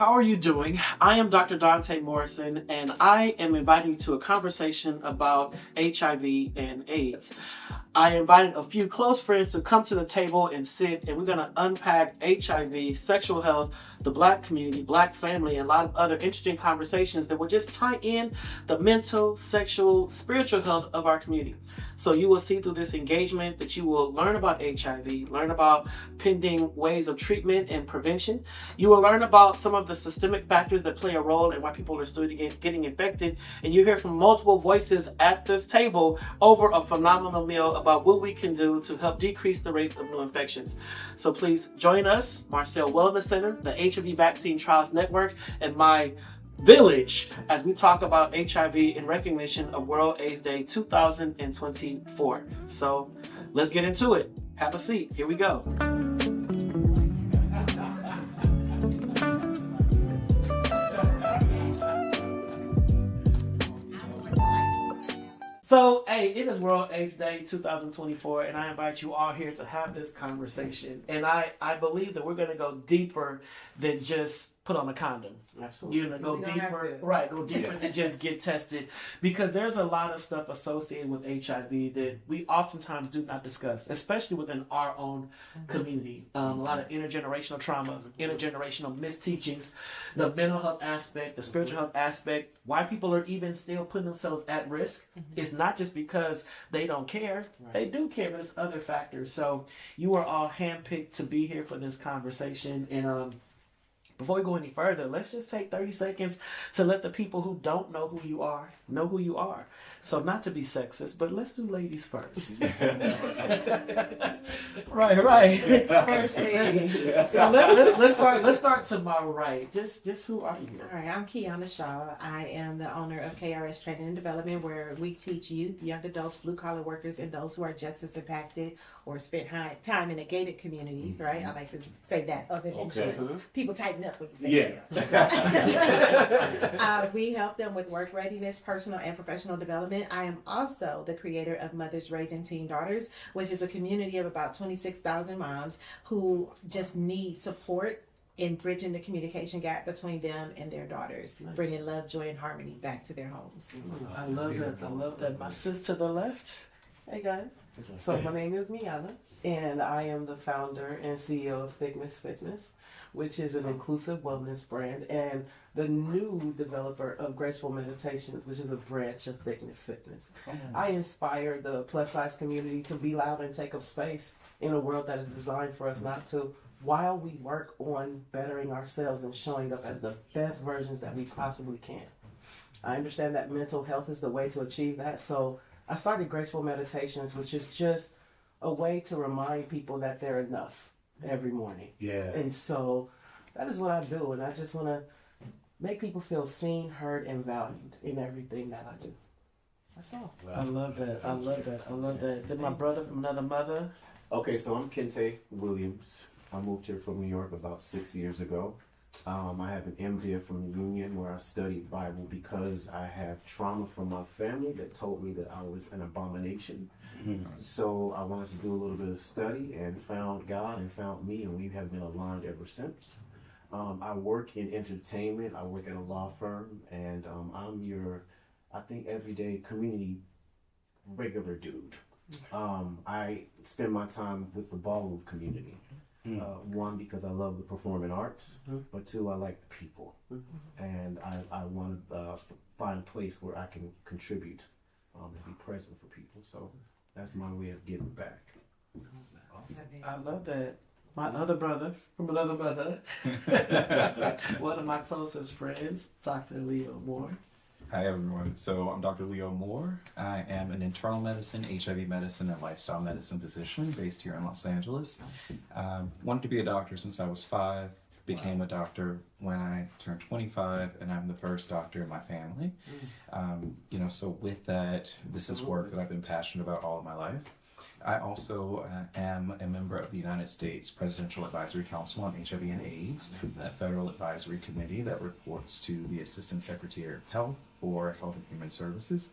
How are you doing? I am Dr. Dante Morrison, and I am inviting you to a conversation about HIV and AIDS. I invited a few close friends to come to the table and sit, and we're going to unpack HIV, sexual health, the Black community, Black family, and a lot of other interesting conversations that will just tie in the mental, sexual, spiritual health of our community. So you will see through this engagement that you will learn about HIV, learn about pending ways of treatment and prevention. You will learn about some of the systemic factors that play a role in why people are still getting infected. And you hear from multiple voices at this table over a phenomenal meal about what we can do to help decrease the rates of new infections. So please join us, Marcel Wellness Center, the HIV Vaccine Trials Network, and my village as we talk about HIV in recognition of World AIDS Day 2024. So let's get into it. Have a seat. Here we go. So, hey, it is World AIDS Day 2024, and I invite you all here to have this conversation. And I believe that we're going to go deeper than just put on a condom. Absolutely. You're going to go deeper, right, go deeper than just get tested. Because there's a lot of stuff associated with HIV that we oftentimes do not discuss, especially within our own community. A lot of intergenerational trauma, intergenerational misteachings, the mental health aspect, the spiritual health aspect, why people are even still putting themselves at risk. It's not just because they don't care. Right. They do care, but it's other factors. So you are all handpicked to be here for this conversation. And before we go any further, let's just take 30 seconds to let the people who don't know who you are know who you are. So not to be sexist, but let's do ladies first. right. First thing. So let's start tomorrow, right? Just who are you? All right, I'm Kiana Shaw. I am the owner of KRS Training and Development, where we teach youth, young adults, blue-collar workers, and those who are just as impacted or spent time in a gated community, right? I like to say that other than children. People tighten up when you say that. We help them with work readiness, personal and professional development. I am also the creator of Mothers Raising Teen Daughters, which is a community of about 26,000 moms who just need support in bridging the communication gap between them and their daughters, bringing love, joy, and harmony back to their homes. I love that. I love that. My sis to the left. Hey guys, so my name is Kiana, and I am the founder and CEO of Thickness Fitness, which is an inclusive wellness brand, and the new developer of Graceful Meditations, which is a branch of Thickness Fitness. I inspire the plus size community to be loud and take up space in a world that is designed for us not to, while we work on bettering ourselves and showing up as the best versions that we possibly can. I understand that mental health is the way to achieve that, so I started Graceful Meditations, which is just a way to remind people that they're enough every morning. Yeah. And so that is what I do, and I just want to make people feel seen, heard, and valued in everything that I do. That's all. Wow. I love that. Then my brother from another mother. Okay, so I'm Kente Williams. I moved here from New York about 6 years ago. I have an MDiv from the Union where I studied Bible because I have trauma from my family that told me that I was an abomination. So I wanted to do a little bit of study and found God and found me, and we have been aligned ever since. I work in entertainment. I work at a law firm, and I'm your, I think, everyday community regular dude. I spend my time with the ballroom community. One, because I love the performing arts, but two, I like the people. And I want to find a place where I can contribute and be present for people. So that's my way of giving back. I love that. My other brother from another mother, one of my closest friends, Dr. Leo Moore. Hi everyone. So I'm Dr. Leo Moore. I am an internal medicine, HIV medicine, and lifestyle medicine physician based here in Los Angeles. Wanted to be a doctor since I was 5. Became a doctor when I turned 25, and I'm the first doctor in my family. So with that, this is work that I've been passionate about all of my life. I also am a member of the United States Presidential Advisory Council on HIV and AIDS, a federal advisory committee that reports to the Assistant Secretary of Health for Health and Human Services.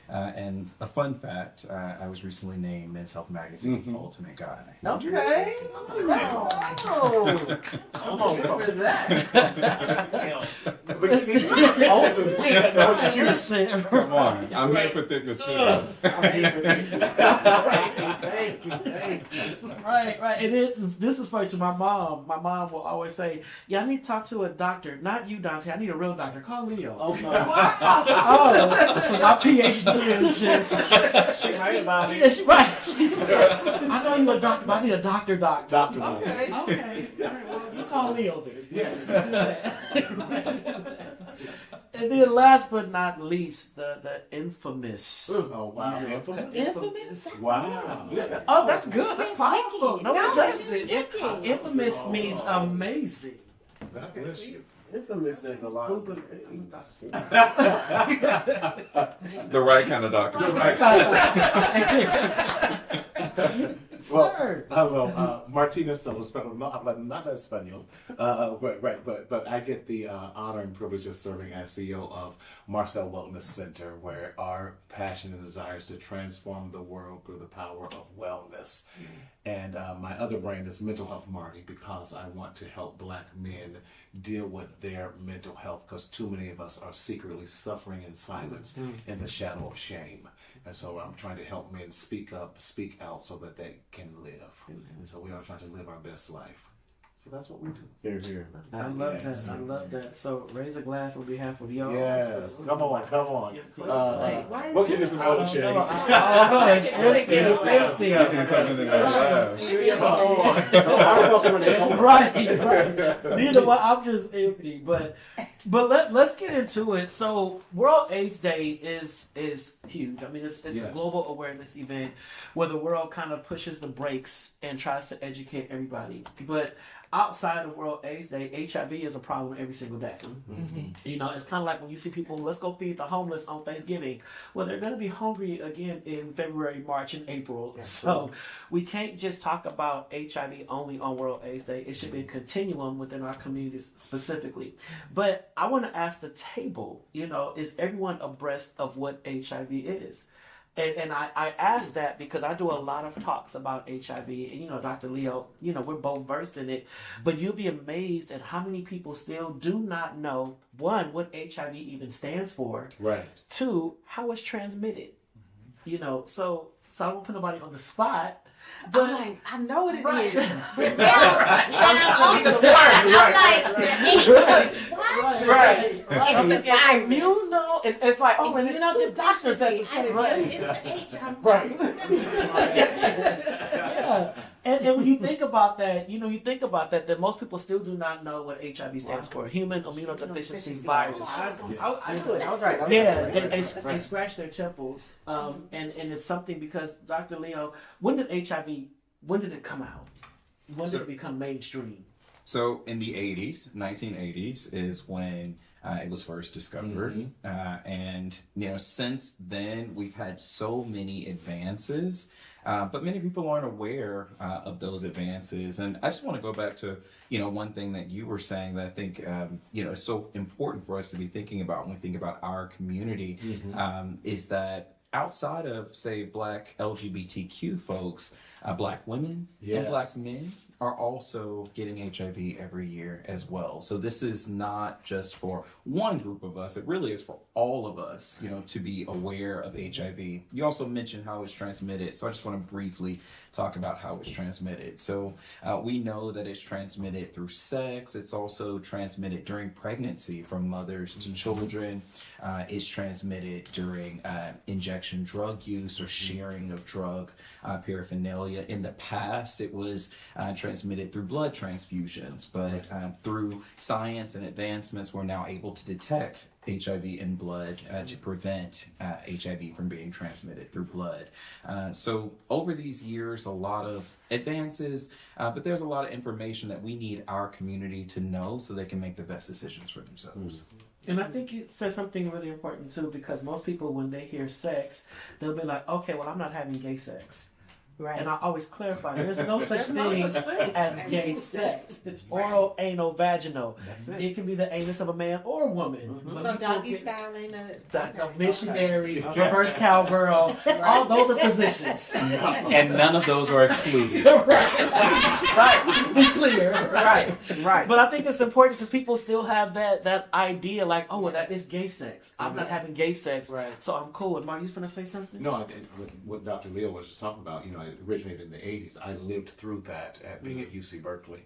And a fun fact, I was recently named Men's Health Magazine's Ultimate Guy. Okay. Come on, Good for that. Come on, I'm here for thickness fitness. Thank you. Right. And this is funny to my mom. My mom will always say, "Yeah, I need to talk to a doctor. Not you, Dante. I need a real doctor. Call Leo." Oh, no. Oh, so my PhD is just. She's right about Yeah, it. she right. She said, "I know you're a doctor, but I need a doctor. Doctor. Okay. All right, well, you call Leo then. Yes. Do that. And then last but not least, the infamous. Oh, wow. Infamous? Wow. Oh, that's good. That's It's powerful. wicked. No, No, it doesn't. it's wicked. Infamous means amazing. God bless you. Infamous, there's a lot. The right kind of doctor. Sir. Martinez solo español. No habla nada español. But I get the honor and privilege of serving as CEO of Marcel Wellness Center, where our passion and desire is to transform the world through the power of wellness. And my other brand is Mental Health Marty, because I want to help Black men deal with their mental health, because too many of us are secretly suffering in silence in the shadow of shame. And so I'm trying to help men speak up, speak out, so that they can live. And so we are trying to live our best life. So that's what we do. Here. I love that. I love that. So raise a glass on behalf of y'all. Yes. Come on. Why is We'll it- give you some other shade. It's empty. Right. Neither one. I'm just empty. But let's get into it. So World AIDS Day is huge. I mean, it's a global awareness event where the world kind of pushes the brakes and tries to educate everybody. But outside of World AIDS Day, HIV is a problem every single day. You know, it's kind of like when you see people, let's go feed the homeless on Thanksgiving. Well, they're going to be hungry again in February, March, and April. So we can't just talk about HIV only on World AIDS Day. It should be a continuum within our communities specifically. But I want to ask the table, you know, is everyone abreast of what HIV is? And I ask that because I do a lot of talks about HIV, and you know, Dr. Leo, you know, we're both versed in it, but you'll be amazed at how many people still do not know, one, what HIV even stands for, Right. two, how it's transmitted. You know, so I won't put nobody on the spot, I'm but like, I know what it Right. is. But now, on the spot, I'm like, what? right. It's a virus. You know, it's like, oh, and You it's know, two the doctors doctors at say, the it's right. the HIV. Yeah. And when you think about that, you know, that most people still do not know what HIV stands for. Human immunodeficiency virus. I knew it. I was right. Yeah, they scratch their temples. And it's something because, Dr. Leo, when did it come out? When did it become mainstream? So in the 80s, 1980s is when it was first discovered. And, you know, since then we've had so many advances, but many people aren't aware of those advances. And I just want to go back to, you know, one thing that you were saying that I think, you know, is so important for us to be thinking about when we think about our community, is that outside of, say, Black LGBTQ folks, Black women and Black men are also getting HIV every year as well. So this is not just for one group of us, it really is for all of us, you know, to be aware of HIV. You also mentioned how it's transmitted, so I just want to briefly talk about how it's transmitted. So we know that it's transmitted through sex. It's also transmitted during pregnancy from mothers to children. It's transmitted during injection drug use or sharing of drug paraphernalia. In the past, it was transmitted through blood transfusions, but through science and advancements, we're now able to detect HIV in blood to prevent HIV from being transmitted through blood. So over these years, a lot of advances, but there's a lot of information that we need our community to know so they can make the best decisions for themselves. And I think you said something really important too, because most people, when they hear sex, they'll be like, okay, well, I'm not having gay sex. Right. And I always clarify, there's no such thing such thing. as gay sex. It's oral, anal, vaginal. That's it. It can be the anus of a man or a woman. Mhm. But So people doggy get- style ain't a a missionary, Okay. reverse cowgirl, all those are positions. And none of those are excluded. right. Be clear. Right. Right. But I think it's important because people still have that idea like, oh, well, that is gay sex. I'm not having gay sex, Right. so I'm cool. And Mark, you finna say something? No, what Dr. Leo was just talking about, it originated in the 80s. I lived through that at being at UC Berkeley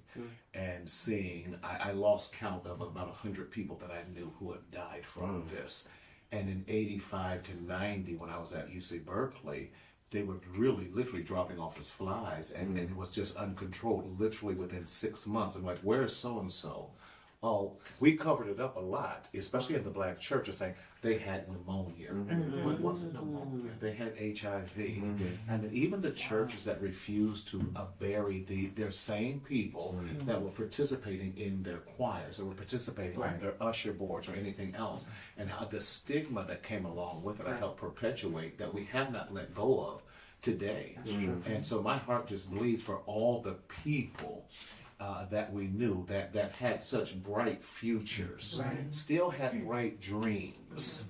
and seeing, I lost count of about 100 people that I knew who had died from this. And in 85 to 90, when I was at UC Berkeley, they were really literally dropping off as flies, and it was just uncontrolled literally within 6 months. I'm like, where's so-and-so? Oh, we covered it up a lot, especially in the black churches, saying they had pneumonia. Well, it wasn't pneumonia. They had HIV. And even the churches that refused to bury their same people that were participating in their choirs, or were participating on their usher boards or anything else, and how the stigma that came along with it, I helped perpetuate that we have not let go of today. And so my heart just bleeds for all the people that we knew that had such bright futures, still had bright dreams,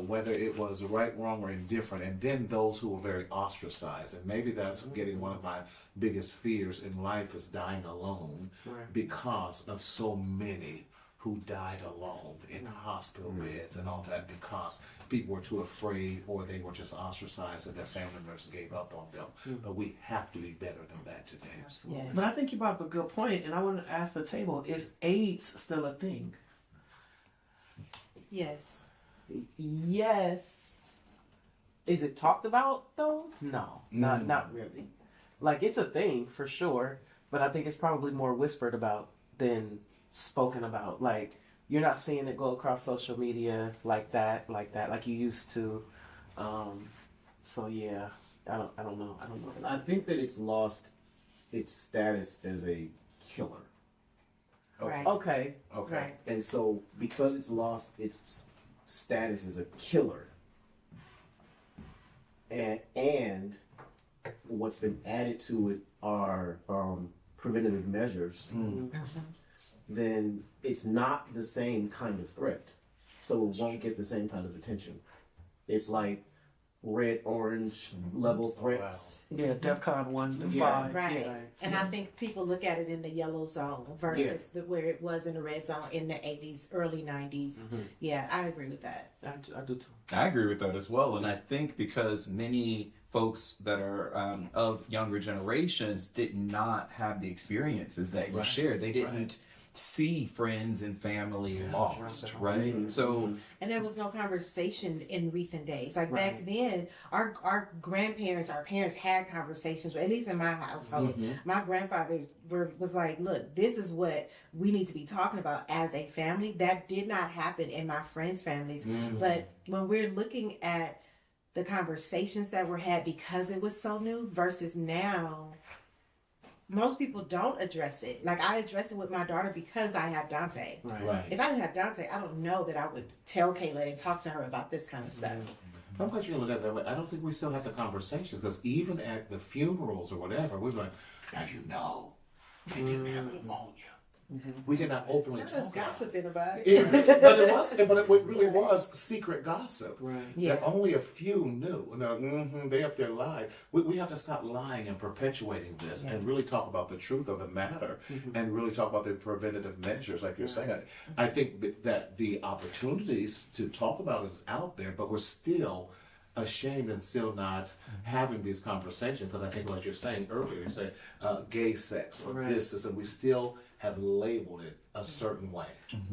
whether it was right, wrong, or indifferent, and then those who were very ostracized. And maybe that's getting one of my biggest fears in life, is dying alone because of so many who died alone in hospital beds and all that, because people were too afraid or they were just ostracized and their family members gave up on them. But we have to be better than that today. Yes. But I think you brought up a good point, and I want to ask the table: is AIDS still a thing? Yes. Yes. Is it talked about though? No, not really. Like, it's a thing for sure, but I think it's probably more whispered about than spoken about. Like, you're not seeing it go across social media like like you used to. So yeah, I don't know. I think that it's lost its status as a killer. Right. Okay. Okay. Right. And so, because it's lost its status as a killer, and what's been added to it are preventative measures, then it's not the same kind of threat. So it won't get the same kind of attention. It's like red, orange level threats. Yeah, DEFCON 1 to Yeah. 5. Right. Yeah. And I think people look at it in the yellow zone versus where it was in the red zone in the 80s, early 90s. Yeah, I agree with that. I do too. I agree with that as well. And I think because many folks that are of younger generations did not have the experiences that you shared. They didn't see friends and family lost, right? So, And there was no conversation in recent days. Like back then, our grandparents, our parents had conversations, at least in my household. My grandfather was like, look, this is what we need to be talking about as a family. That did not happen in my friends' families. But when we're looking at the conversations that were had because it was so new versus now, most people don't address it. Like, I address it with my daughter because I have Dante. Right. If I didn't have Dante, I don't know that I would tell Kayla and talk to her about this kind of stuff. I'm glad you look at it that way. I don't think we still have the conversations, because even at the funerals or whatever, we were like, now they didn't have pneumonia. We did not openly talk about it. gossiping about But it really was secret gossip. Right. Yeah. That only a few knew. And they up there lied. We have to stop lying and perpetuating this and really talk about the truth of the matter and really talk about the preventative measures, like you're saying. I think that the opportunities to talk about is out there, but we're still ashamed and still not having these conversations, because I think what you're saying earlier, you say gay sex or this, and we still have labeled it a certain way.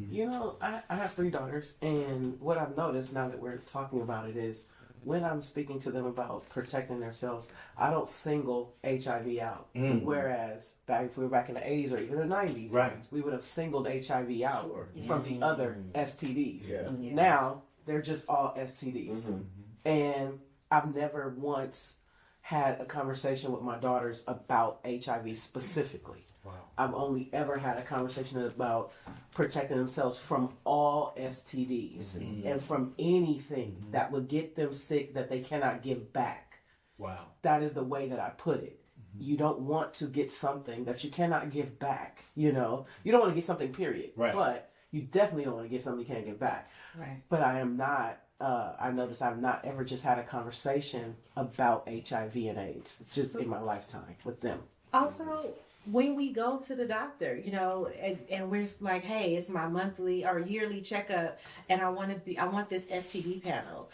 You know, I have 3 daughters, and what I've noticed now that we're talking about it is when I'm speaking to them about protecting themselves, I don't single HIV out. Whereas if we were back in the 80s or even the 90s, we would have singled HIV out from the other STDs. Yeah. Now, they're just all STDs. And I've never once had a conversation with my daughters about HIV specifically. Wow. I've only ever had a conversation about protecting themselves from all STDs and from anything that would get them sick that they cannot give back. Wow. That is the way that I put it. You don't want to get something that you cannot give back. You know, you don't want to get something, period. Right. But you definitely don't want to get something you can't give back. Right. But I am not. I noticed I've not ever just had a conversation about HIV and AIDS just in my lifetime with them. Also, when we go to the doctor, you know, and we're like, hey, it's my monthly or yearly checkup, and I want this STD panel.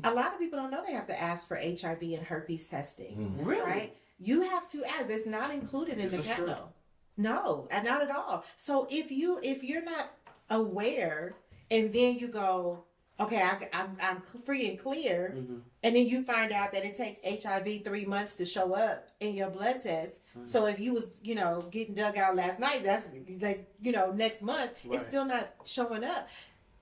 A lot of people don't know they have to ask for HIV and herpes testing. Really? Right? You have to ask. It's not included in the This is true. panel. No, and not at all. So if you're not aware, and then you go, okay, I'm free and clear, and then you find out that it takes HIV 3 months to show up in your blood test. So if you was, you know, getting dug out last night, that's like, you know, next month, it's still not showing up.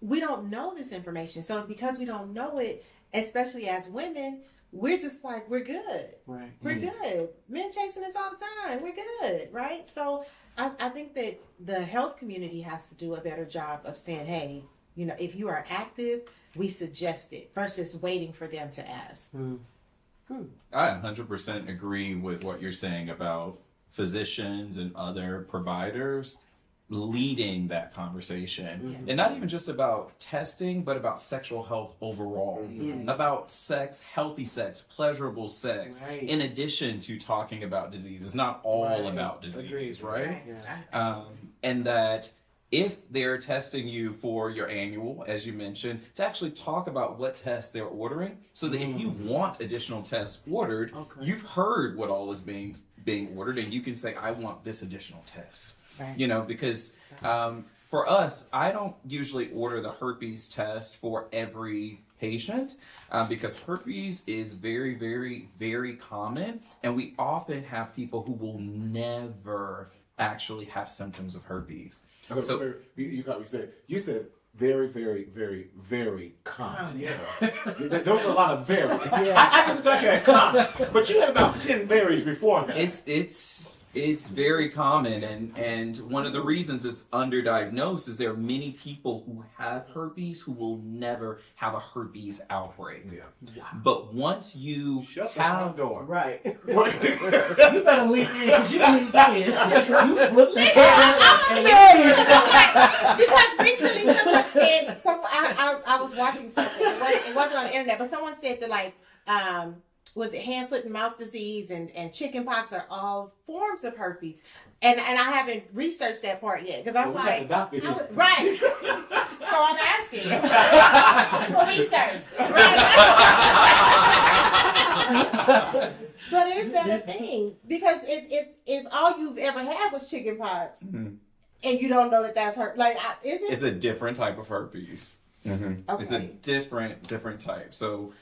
We don't know this information. So because we don't know it, especially as women, we're just like, we're good. Right. We're good. Men chasing us all the time. We're good, right? So I think that the health community has to do a better job of saying, hey, you know, if you are active, we suggest it versus waiting for them to ask. I 100% agree with what you're saying about physicians and other providers leading that conversation. And not even just about testing, but about sexual health overall. About sex, healthy sex, pleasurable sex, in addition to talking about disease. It's not all about disease, right? And that if they're testing you for your annual, as you mentioned, to actually talk about what tests they're ordering, so that if you want additional tests ordered, you've heard what all is being ordered, and you can say, I want this additional test. You know, because for us, I don't usually order the herpes test for every patient because herpes is very, very, very common, and we often have people who will never actually have symptoms of herpes. So you got me said. You said very, very, very, very common. Yeah. There was a lot of very. I thought you had common, but you had about 10 berries before that. It's very common, and one of the reasons it's underdiagnosed is there are many people who have herpes who will never have a herpes outbreak. But once you Shut the front door. Right. You better leave in because you ain't kids. You flip the Because recently someone said, I was watching something, it wasn't on the internet, but someone said that like, was it hand, foot, and mouth disease and chicken pox are all forms of herpes. And I haven't researched that part yet because I'm like, right. So I'm asking for research. Right. But is that a thing? Because if all you've ever had was chicken pox and you don't know that that's her, like, is it? It's a different type of herpes. Okay. It's a different type. So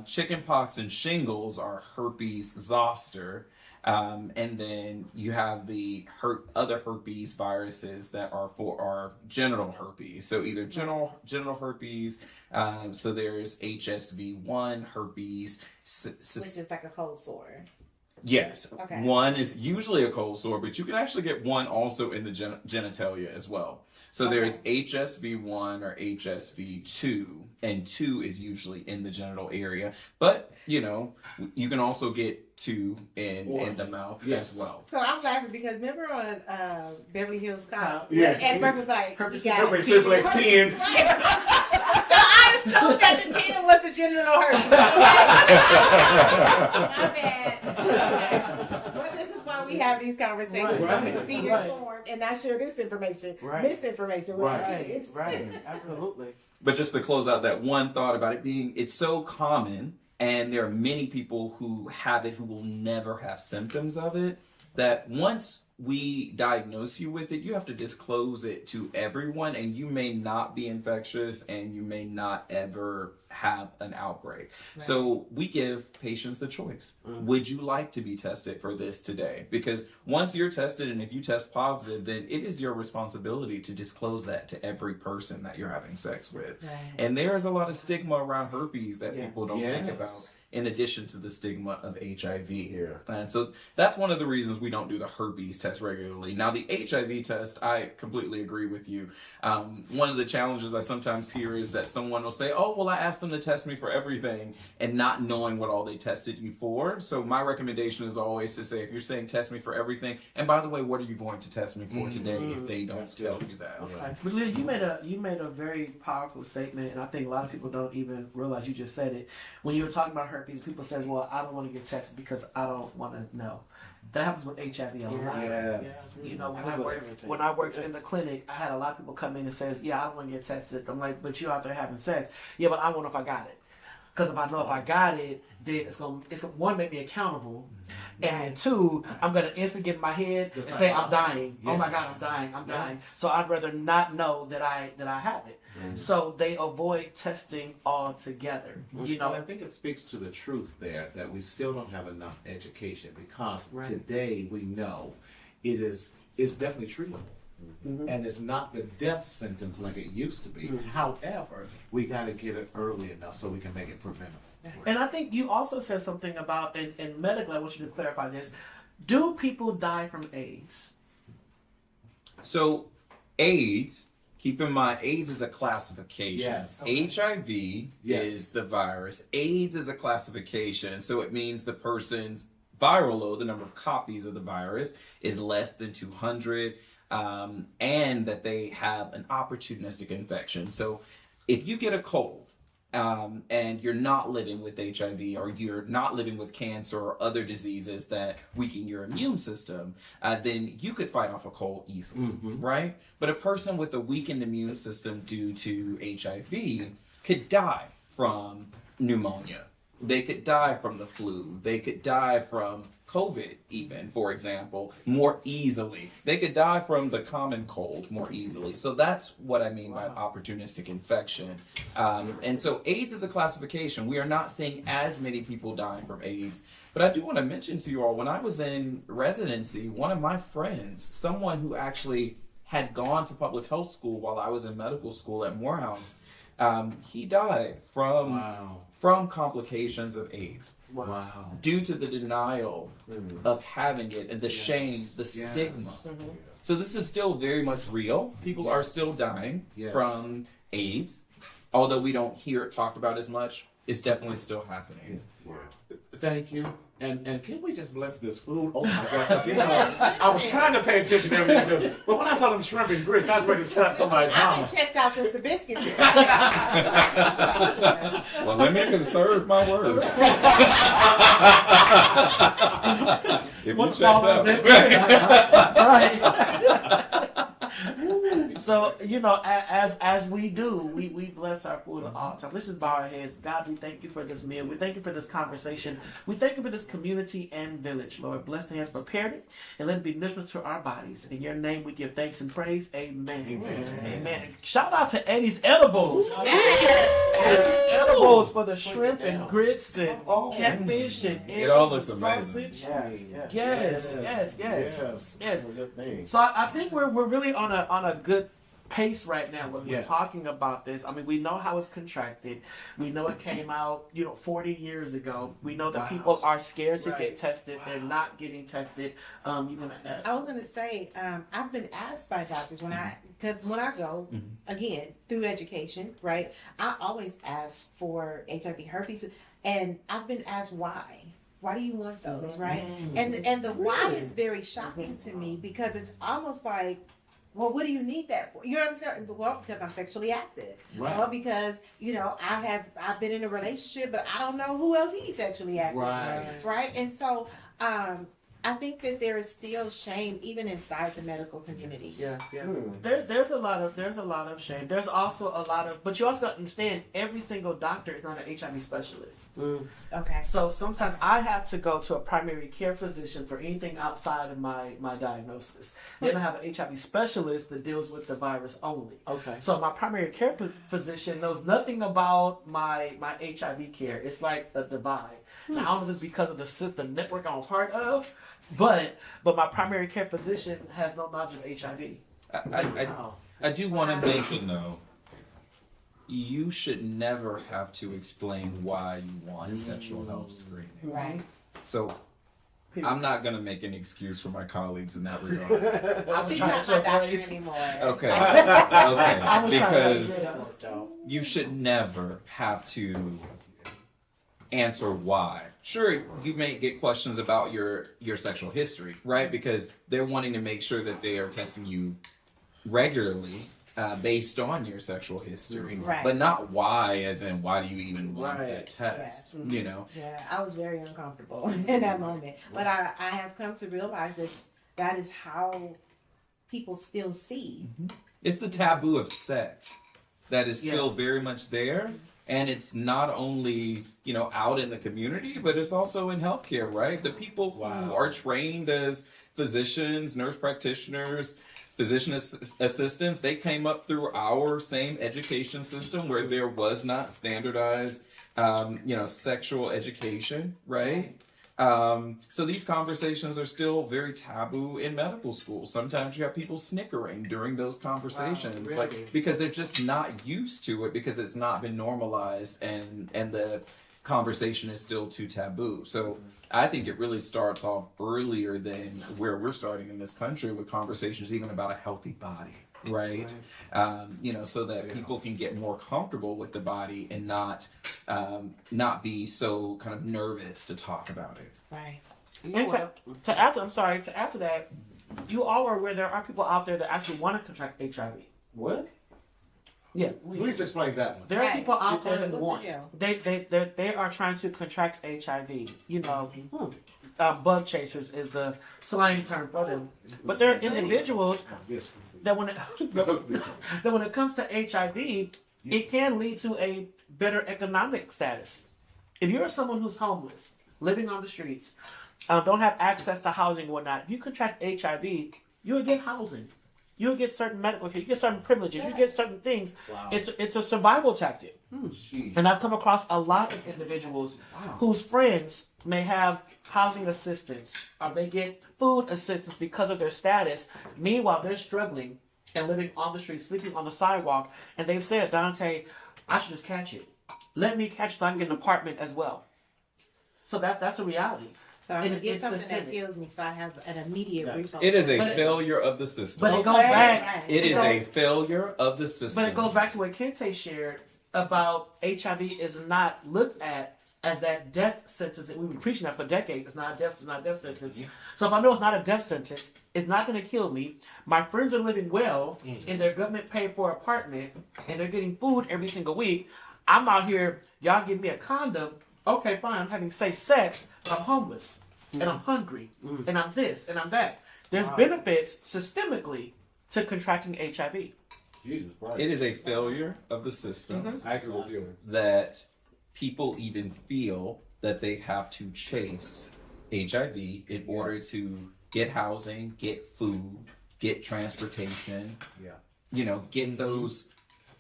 chicken pox and shingles are herpes zoster. And then you have the other herpes viruses that are for our genital herpes. So either genital herpes, so there's HSV1 herpes. Which is like a cold sore. Yes. Okay. One is usually a cold sore, but you can actually get one also in the genitalia as well. So there's HSV1 or HSV2, and 2 is usually in the genital area. But, you know, you can also get 2 in the mouth as well. So I'm laughing because remember on Beverly Hills Cop? Yes. And Burke was like, Everybody said like 10. So I assumed that the 10 was the genital herpes. My bad. But this is why we have these conversations. So we can be informed and not share this information, misinformation with our kids. Right. Absolutely. But just to close out that one thought about it being, it's so common, and there are many people who have it who will never have symptoms of it, that once we diagnose you with it, you have to disclose it to everyone, and you may not be infectious and you may not ever have an outbreak. Right. So we give patients a choice. Would you like to be tested for this today? Because once you're tested, and if you test positive, then it is your responsibility to disclose that to every person that you're having sex with. Right. And there is a lot of stigma around herpes that people don't think about, in addition to the stigma of HIV. And so that's one of the reasons we don't do the herpes test regularly. Now, the HIV test, I completely agree with you. One of the challenges I sometimes hear is that someone will say, oh, well, I asked ask them to test me for everything and not knowing what all they tested you for. So my recommendation is always to say, if you're saying test me for everything, and by the way, what are you going to test me for today if they don't tell you that? Okay. But Leah, you made a very powerful statement, and I think a lot of people don't even realize you just said it. When you were talking about herpes, people says, "Well, I don't want to get tested because I don't want to know." That happens with HIV a lot. Yes. You know, when I worked in the clinic, I had a lot of people come in and says, "Yeah, I don't want to get tested." I'm like, "But you're out there having sex." "Yeah, but I wonder if I got it." Because if I know if I got it, then it's gonna one, make me accountable, and then two, I'm gonna instantly get in my head and say I'm dying. Oh my God, I'm dying. So I'd rather not know that I have it. So they avoid testing altogether. You know, And I think it speaks to the truth there that we still don't have enough education, because today we know it's definitely treatable. And it's not the death sentence like it used to be. However, we got to get it early enough so we can make it preventable. and I think you also said something about, and medically, I want you to clarify this. Do people die from AIDS? So AIDS, keep in mind, AIDS is a classification. Yes. HIV Yes. is the virus. AIDS is a classification. So it means the person's viral load, the number of copies of the virus, is less than 200. And that they have an opportunistic infection. So if you get a cold and you're not living with HIV, or you're not living with cancer or other diseases that weaken your immune system, then you could fight off a cold easily, right? But a person with a weakened immune system due to HIV could die from pneumonia. They could die from the flu. They could die from COVID, even, for example, more easily. They could die from the common cold more easily. So that's what I mean by opportunistic infection. And so AIDS is a classification. We are not seeing as many people dying from AIDS. But I do want to mention to you all, when I was in residency, one of my friends, someone who actually had gone to public health school while I was in medical school at Morehouse, he died from complications of AIDS. Wow. Due to the denial of having it and the shame, the stigma. So this is still very much real. People are still dying from AIDS. Although we don't hear it talked about as much, it's definitely still happening. Thank you. And can we just bless this food? Oh my God. 'Cause, you know, I was trying to pay attention to everything, but when I saw them shrimp and grits, I was ready to slap somebody's I've mama. been checked out since the biscuits. Well, let me conserve my words. If you check out. Right. So, you know, as we do, we bless our food at all times. Let's just bow our heads. God, we thank you for this meal. We thank you for this conversation. We thank you for this community and village. Lord, bless the hands prepared it, and let it be nutritious to our bodies. In your name we give thanks and praise. Amen. Amen. Shout out to Eddie's Edibles. Eddie's Edibles for the shrimp and grits and catfish and It all looks amazing. sausage. Yes. That's a good thing. So I think we're really on a good pace right now when we're Yes. talking about this. I mean, we know how it's contracted. We know it came out, 40 years ago. We know that people are scared to get tested. They're not getting tested. You gonna ask? I was gonna say, I've been asked by doctors when I go again through education, right? I always ask for HIV, herpes, and I've been asked why. Why do you want those, right? And the why is very shocking to me, because it's almost like, well, what do you need that for? You understand? Well, because I'm sexually active. Right. Well, because I've been in a relationship, but I don't know who else he's sexually active. Right. And so, I think that there is still shame even inside the medical community. There's a lot of shame. There's also a lot of, but you also got to understand, every single doctor is not an HIV specialist. Okay. So sometimes I have to go to a primary care physician for anything outside of my diagnosis. Then I have an HIV specialist that deals with the virus only. Okay. So my primary care physician knows nothing about my HIV care. It's like a divide. Now, I don't know if it's because of the network I'm a part of, but my primary care physician has no knowledge of HIV. I do want to mention, though, you should never have to explain why you want sexual health screening. Right. So I'm not going to make an excuse for my colleagues in that regard. She's not my doctor anymore. Okay. I was trying to Because get you should never have to answer why. Sure, you may get questions about your sexual history, right? Because they're wanting to make sure that they are testing you regularly based on your sexual history, Right. but not why, as in why do you even want that test? Yeah. You know, Yeah, I was very uncomfortable in that moment. But I have come to realize that that is how people still see. it's the taboo of sex that is still very much there. And it's not only, out in the community, but it's also in healthcare, right? The people who are trained as physicians, nurse practitioners, physician assistants, they came up through our same education system where there was not standardized, sexual education, right? So these conversations are still very taboo in medical school. Sometimes you have people snickering during those conversations, because they're just not used to it because it's not been normalized and the conversation is still too taboo. So I think it really starts off earlier than where we're starting in this country with conversations even about a healthy body. Right. So that people can get more comfortable with the body and not be so kind of nervous to talk about it. Right. And to add to that, you all are aware there are people out there that actually want to contract HIV. What? Yeah. Please explain that one. There are people out there that What the want. hell? They are trying to contract HIV. Bug chasers is the slang term for them. But there are individuals Yes. that when it comes to HIV, it can lead to a better economic status. If you're someone who's homeless, living on the streets, don't have access to housing and whatnot, if you contract HIV, you'll get housing. You'll get certain medical care, you get certain privileges, you get certain things. Wow. It's a survival tactic. And I've come across a lot of individuals whose friends may have housing assistance or they get food assistance because of their status. Meanwhile, they're struggling and living on the street, sleeping on the sidewalk. And they've said, Dante, I should just catch it. Let me catch it so I can get an apartment as well. So that's a reality. So I'm And gonna get it's something systemic. that kills me, so I have an immediate result. It is a But- failure of the system. But it goes Okay. back. It is goes- a failure of the system. But it goes back to what Kente shared about HIV is not looked at as that death sentence that we've been preaching that for decades. It's not a death sentence. So if I know it's not a death sentence, it's not going to kill me. My friends are living well in their government paid for apartment and they're getting food every single week. I'm out here, y'all give me a condom. Okay, fine, I'm having safe sex, but I'm homeless and I'm hungry and I'm this and I'm that. There's benefits systemically to contracting HIV. Jesus Christ. It is a failure of the system I agree with you. that people even feel that they have to chase HIV in order to get housing, get food, get transportation, get those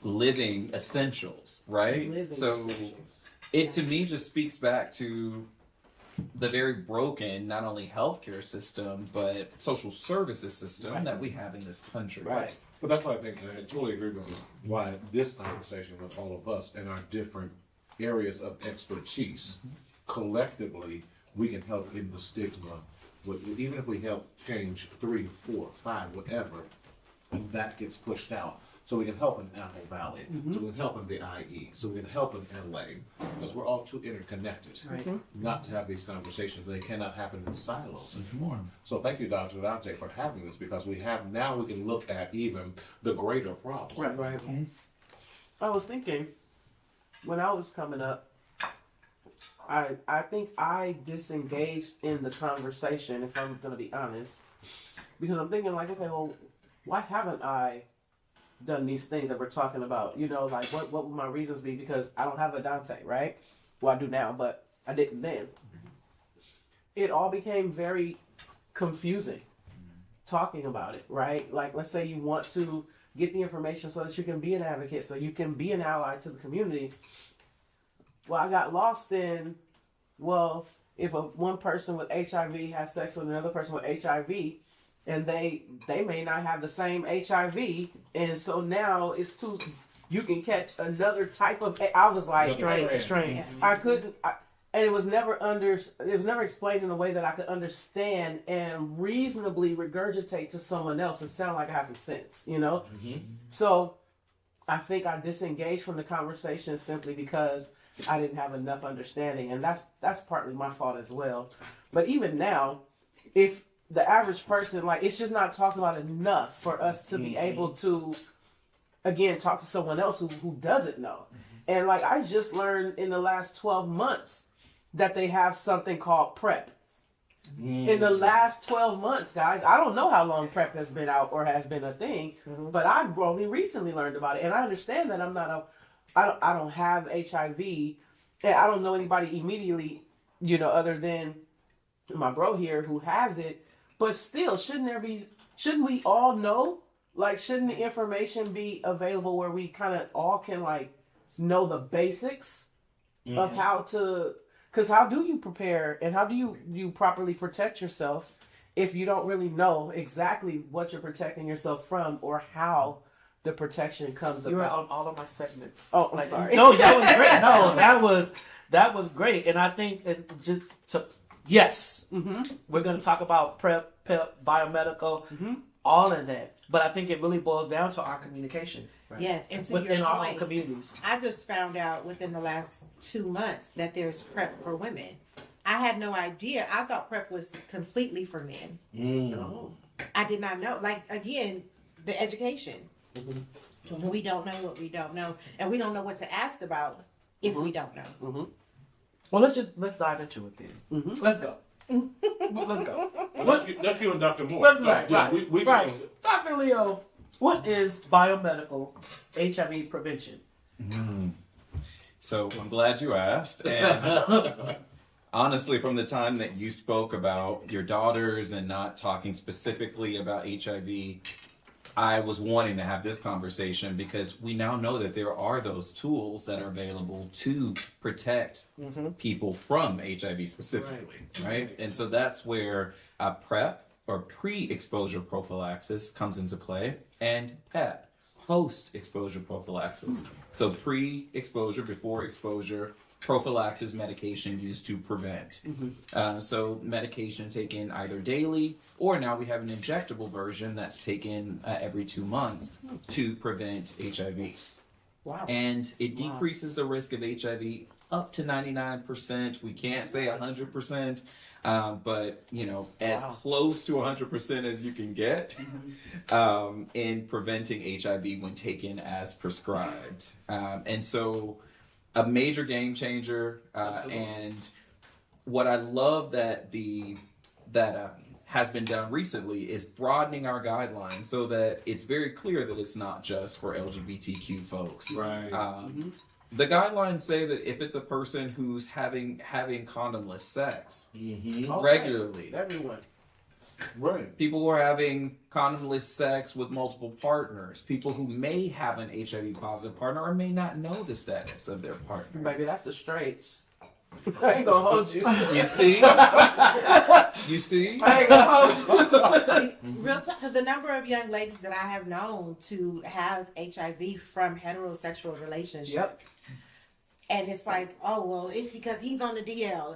living essentials, right? It to me just speaks back to the very broken, not only healthcare system, but social services system that we have in this country. Right. But that's what I think, and I totally agree with you, why this conversation with all of us and our different areas of expertise, collectively, we can help in the stigma. Even if we help change 3, 4, 5, whatever, and that gets pushed out. So we can help in Apple Valley, so we can help in the IE, so we can help in LA, because we're all too interconnected. Not to have these conversations, they cannot happen in silos anymore. So thank you, Dr. Dante, for having this, because we can look at even the greater problem. Right. I was thinking, when I was coming up, I think I disengaged in the conversation, if I'm going to be honest, because I'm thinking like, okay, well, why haven't I done these things that we're talking about? Like what would my reasons be? Because I don't have a Dante, right? Well, I do now, but I didn't then. It all became very confusing talking about it, right? Like, let's say you want to get the information so that you can be an advocate, so you can be an ally to the community. Well, I got lost in, well, if one person with HIV has sex with another person with HIV, and they may not have the same HIV, and so now it's you can catch another type of. I was like, Strange. I couldn't, and it was never explained in a way that I could understand and reasonably regurgitate to someone else and sound like I have some sense, So I think I disengaged from the conversation simply because I didn't have enough understanding, and that's partly my fault as well. But even now, if the average person, like, it's just not talked about enough for us to be able to, again, talk to someone else who doesn't know. And like, I just learned in the last 12 months that they have something called PrEP. In the last 12 months, guys, I don't know how long PrEP has been out or has been a thing, but I've only recently learned about it. And I understand that I don't have HIV, and I don't know anybody immediately, other than my bro here who has it. But still, shouldn't we all know? Like, shouldn't the information be available where we kind of all can, like, know the basics of how to... Because how do you prepare and how do you properly protect yourself if you don't really know exactly what you're protecting yourself from or how the protection comes about? You were on all of my segments. Oh, I'm sorry. No, that was great. No, that was great. And I think yes, we're going to talk about PrEP, biomedical, all of that. But I think it really boils down to our communication. Right. Yes, and to within your our point, own communities. I just found out within the last 2 months that there's PrEP for women. I had no idea. I thought PrEP was completely for men. No. I did not know. Like, again, the education. We don't know what we don't know, and we don't know what to ask about if we don't know. Well, let's dive into it then. Let's go. Let's go. Let's you and Dr. Moore. Let's Right. right. Dr. Leo, what is biomedical HIV prevention? So I'm glad you asked. And honestly, from the time that you spoke about your daughters and not talking specifically about HIV, I was wanting to have this conversation because we now know that there are those tools that are available to protect people from HIV specifically, right? And so that's where PrEP, or pre-exposure prophylaxis, comes into play, and PEP, post-exposure prophylaxis. So pre-exposure, before exposure, prophylaxis medication used to prevent. So medication taken either daily, or now we have an injectable version that's taken every 2 months to prevent HIV. Wow. And it decreases the risk of HIV up to 99%. We can't say 100%, but as close to 100% as you can get in preventing HIV when taken as prescribed. And so a major game changer, and what I love that has been done recently is broadening our guidelines so that it's very clear that it's not just for LGBTQ folks. Right. The guidelines say that if it's a person who's having condomless sex regularly, Everyone. Right. people who are having condomless sex with multiple partners, people who may have an HIV positive partner or may not know the status of their partner. Maybe that's the straights. I ain't gonna hold you. You see? You see? I ain't gonna hold you. Real talk, the number of young ladies that I have known to have HIV from heterosexual relationships. And it's like, oh, well, it's because he's on the DL.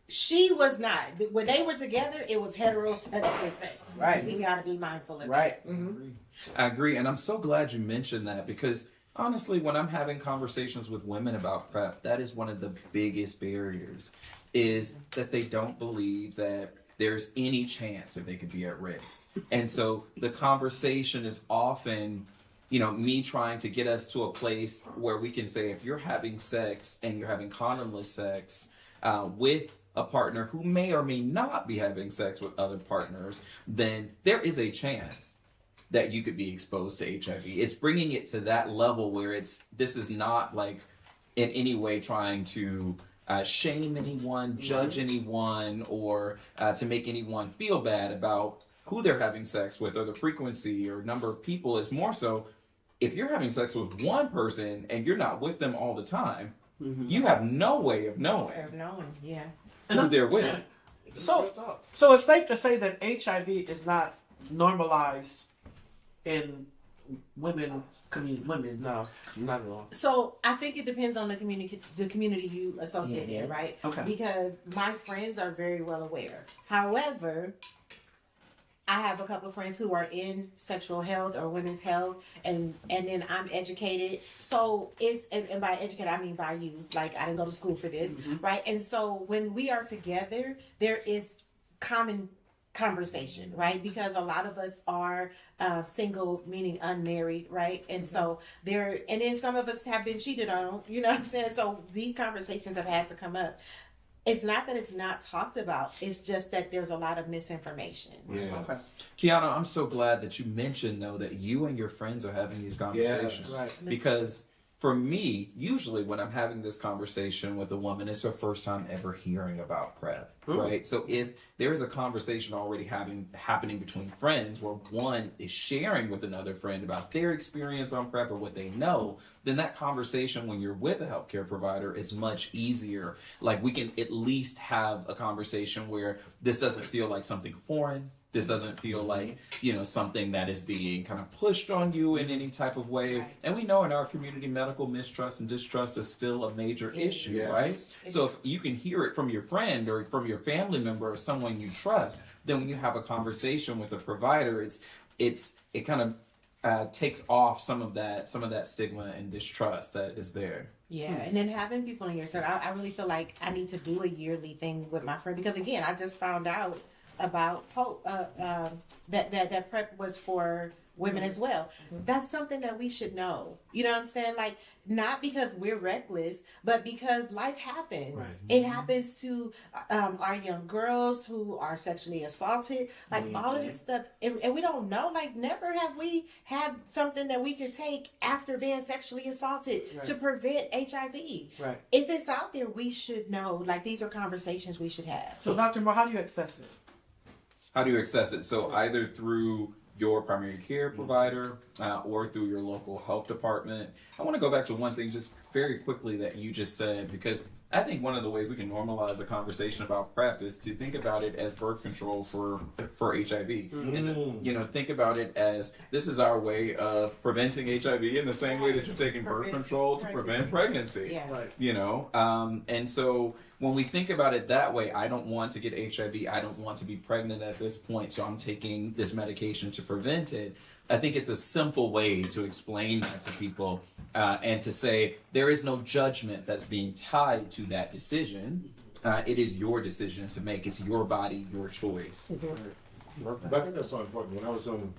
She was not. When they were together, it was heterosexual sex. Right. We gotta be mindful of Right. that. I agree. And I'm so glad you mentioned that because honestly, when I'm having conversations with women about PrEP, that is one of the biggest barriers, is that they don't believe that there's any chance that they could be at risk. And so the conversation is often, me trying to get us to a place where we can say, if you're having sex and you're having condomless sex with a partner who may or may not be having sex with other partners, then there is a chance that you could be exposed to HIV. It's bringing it to that level where this is not like in any way trying to shame anyone, judge anyone, or to make anyone feel bad about who they're having sex with or the frequency or number of people. It's more so, if you're having sex with one person and you're not with them all the time, you have no way of knowing who they're with. So it's safe to say that HIV is not normalized in women's community. No, not at all. So I think it depends on the community you associate in, right? Okay. Because my friends are very well aware. However, I have a couple of friends who are in sexual health or women's health, and then I'm educated. So and by educated I mean by you. Like, I didn't go to school for this, right? And so when we are together, there is common conversation, right? Because a lot of us are single, meaning unmarried, right? And so and then some of us have been cheated on, you know what I'm saying? So these conversations have had to come up. It's not that it's not talked about. It's just that there's a lot of misinformation. Yes. Okay. Kiana, I'm so glad that you mentioned, though, that you and your friends are having these conversations. Yes. Right. Because for me, usually when I'm having this conversation with a woman, it's her first time ever hearing about PrEP, right? So if there is a conversation already happening between friends where one is sharing with another friend about their experience on PrEP or what they know, then that conversation when you're with a healthcare provider is much easier. Like, we can at least have a conversation where this doesn't feel like something foreign. This doesn't feel like, something that is being kind of pushed on you in any type of way. Right. And we know in our community, medical mistrust and distrust is still a major issue, Yes. right? So if you can hear it from your friend or from your family member or someone you trust, then when you have a conversation with a provider, it kind of takes off some of that stigma and distrust that is there. Yeah, and then having people in your circle, I really feel like I need to do a yearly thing with my friend, because again, I just found out about that PrEP was for women as well. That's something that we should know. You know what I'm saying? Like, not because we're reckless, but because life happens. Right. It happens to our young girls who are sexually assaulted. Like, all of this stuff, and we don't know. Like, never have we had something that we could take after being sexually assaulted to prevent HIV. Right. If it's out there, we should know. Like, these are conversations we should have. So, Dr. Moore, how do you access it? How do you access it? So either through your primary care provider or through your local health department. I want to go back to one thing just very quickly that you just said, because I think one of the ways we can normalize the conversation about PrEP is to think about it as birth control for HIV. And think about it as this is our way of preventing HIV in the same way that you're taking birth control to prevent pregnancy. Yeah. Right. And so when we think about it that way, I don't want to get HIV, I don't want to be pregnant at this point, so I'm taking this medication to prevent it. I think it's a simple way to explain that to people and to say there is no judgment that's being tied to that decision. It is your decision to make. It's your body, your choice. But I think that's so important. When I was doing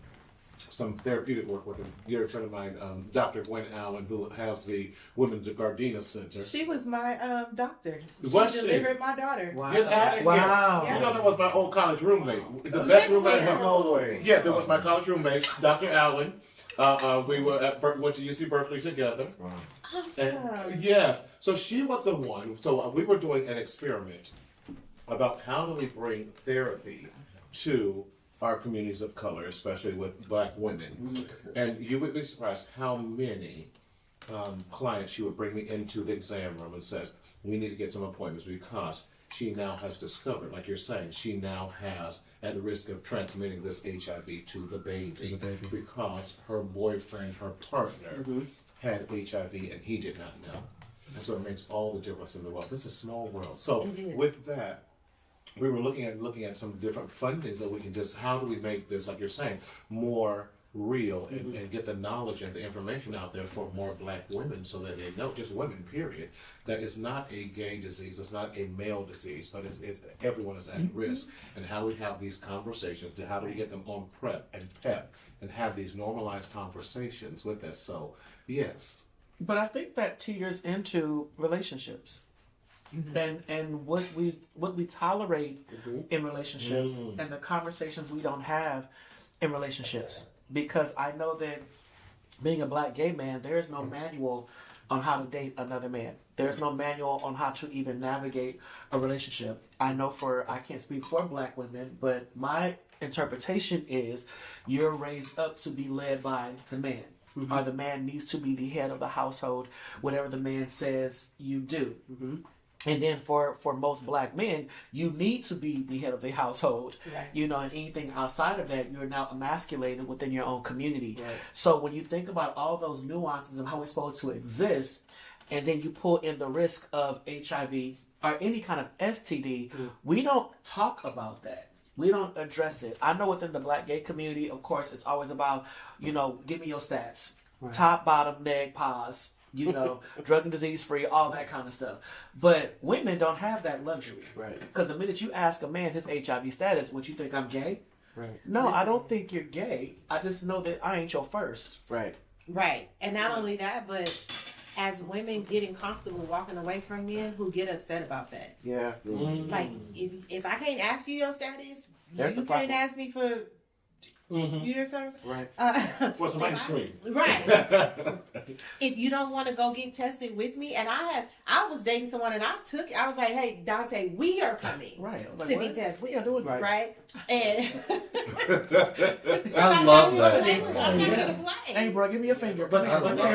some therapeutic work with a dear friend of mine, Dr. Gwen Allen, who has the Women's Gardena Center. She was my doctor. Was She she? delivered my daughter. Wow. Get out of here. Wow. You know, that was my old college roommate. The best roommate I ever. No way. Yes, it was my college roommate, Dr. Allen. We were went to UC Berkeley together. Awesome. And, yes, so she was the one. So we were doing an experiment about how do we bring therapy to our communities of color, especially with Black women. And you would be surprised how many clients she would bring me into the exam room and says, we need to get some appointments because she now has discovered, like you're saying, she now has at the risk of transmitting this HIV to the baby, because her boyfriend, her partner, had HIV and he did not know. And so it makes all the difference in the world. This is a small world. So with that, we were looking at some different fundings that we can just, how do we make this, like you're saying, more real and get the knowledge and the information out there for more Black women so that they know, just women, period, that it's not a gay disease, it's not a male disease, but it's everyone is at risk. And how we have these conversations, how do we get them on PrEP and PEP and have these normalized conversations with us. So, yes. But I think that teeters into relationships. And what we tolerate in relationships and the conversations we don't have in relationships. Because I know that being a Black gay man, there is no manual on how to date another man. There's no manual on how to even navigate a relationship. I know I can't speak for Black women, but my interpretation is you're raised up to be led by the man. Or the man needs to be the head of the household, whatever the man says you do. And then for most Black men, you need to be the head of the household. Right. And anything outside of that, you're now emasculated within your own community. Right. So when you think about all those nuances of how we're supposed to exist, and then you pull in the risk of HIV or any kind of STD, we don't talk about that. we don't address it. I know within the Black gay community, of course, it's always about, give me your stats. Right. Top, bottom, neck, pause, drug and disease free, all that kind of stuff. But women don't have that luxury. Right. Because the minute you ask a man his HIV status, would you think I'm gay? Right. No, I don't think you're gay. I just know that I ain't your first. Right. Right. And not only that, but as women getting comfortable walking away from men who get upset about that. Yeah. Mm-hmm. Like, if I can't ask you your status, There's you a can't problem. ask me for your service. Right. What's some ice cream? Right. If you don't want to go get tested with me, and I was dating someone and I was like, hey, Dante, we are coming Right. to be tested. We are doing Right. Right? And I love that. I'm not gonna play. Hey, bro, give me your finger. But Come but here.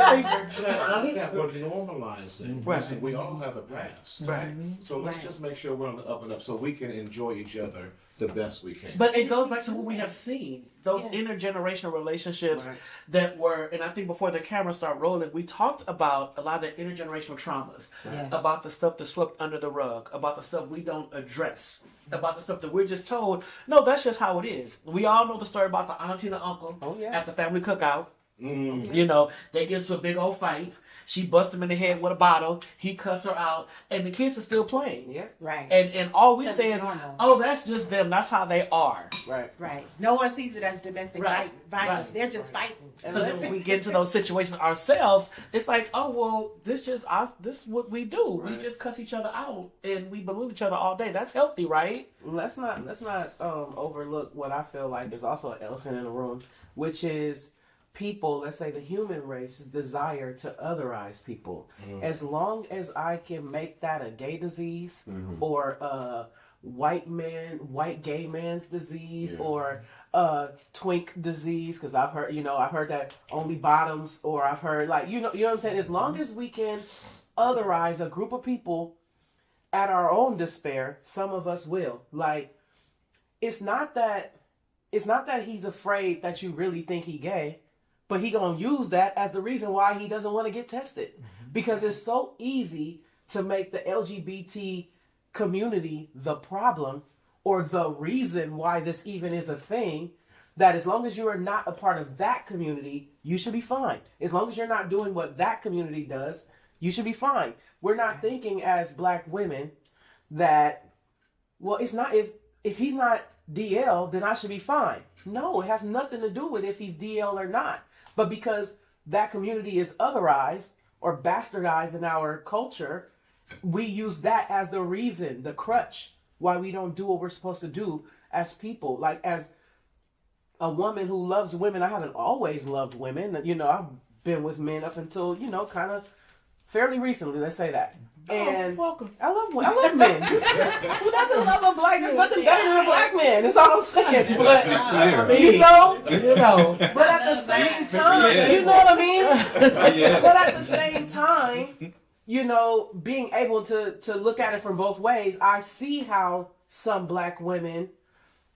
I think that would normalize it. Right. Listen, we all have a past. Right. So let's Right. just make sure we're on the up and up so we can enjoy each other the best we can. But it goes back to what we have seen. Those Yes. intergenerational relationships Right. that were, and I think before the camera started rolling, we talked about a lot of the intergenerational traumas, Yes. about the stuff that's swept under the rug, about the stuff we don't address, about the stuff that we're just told, no, that's just how it is. We all know the story about the auntie and the uncle Oh, yeah. at the family cookout. They get into a big old fight. She busts him in the head with a bottle. He cuts her out, and the kids are still playing. Yeah. Right. And all we That's say is, normal. oh, that's just them. That's how they are. Right. Right. No one sees it as domestic Right. violence. Right. They're just fighting. So then when we get into those situations ourselves, it's like, oh well, this is what we do. We Right. just cuss each other out and we balloon each other all day. That's healthy, right? Let's not overlook what I feel like is also an elephant in the room, which is people, let's say the human race's desire to otherize people. As long as I can make that a gay disease or a white gay man's disease or twink disease, because I've heard that only bottoms, or I've heard you know what I'm saying. As long as we can otherize a group of people at our own despair, some of us will. Like, it's not that he's afraid that you really think he gay, but he gonna use that as the reason why he doesn't want to get tested, because it's so easy to make the LGBT community the problem or the reason why this even is a thing, that as long as you are not a part of that community, you should be fine. As long as you're not doing what that community does, you should be fine. We're not thinking as Black women that, well, if he's not DL, then I should be fine. No, it has nothing to do with if he's DL or not. But because that community is otherized or bastardized in our culture, we use that as the reason, the crutch, why we don't do what we're supposed to do as people. Like, as a woman who loves women, I haven't always loved women. I've been with men up until, kind of fairly recently, let's say that. And welcome. I love men. Who doesn't love a Black? There's nothing better than a Black man. That's all I'm saying. Let's be clear. But at the same time, you know what I mean? But at the same time, being able to look at it from both ways, I see how some Black women,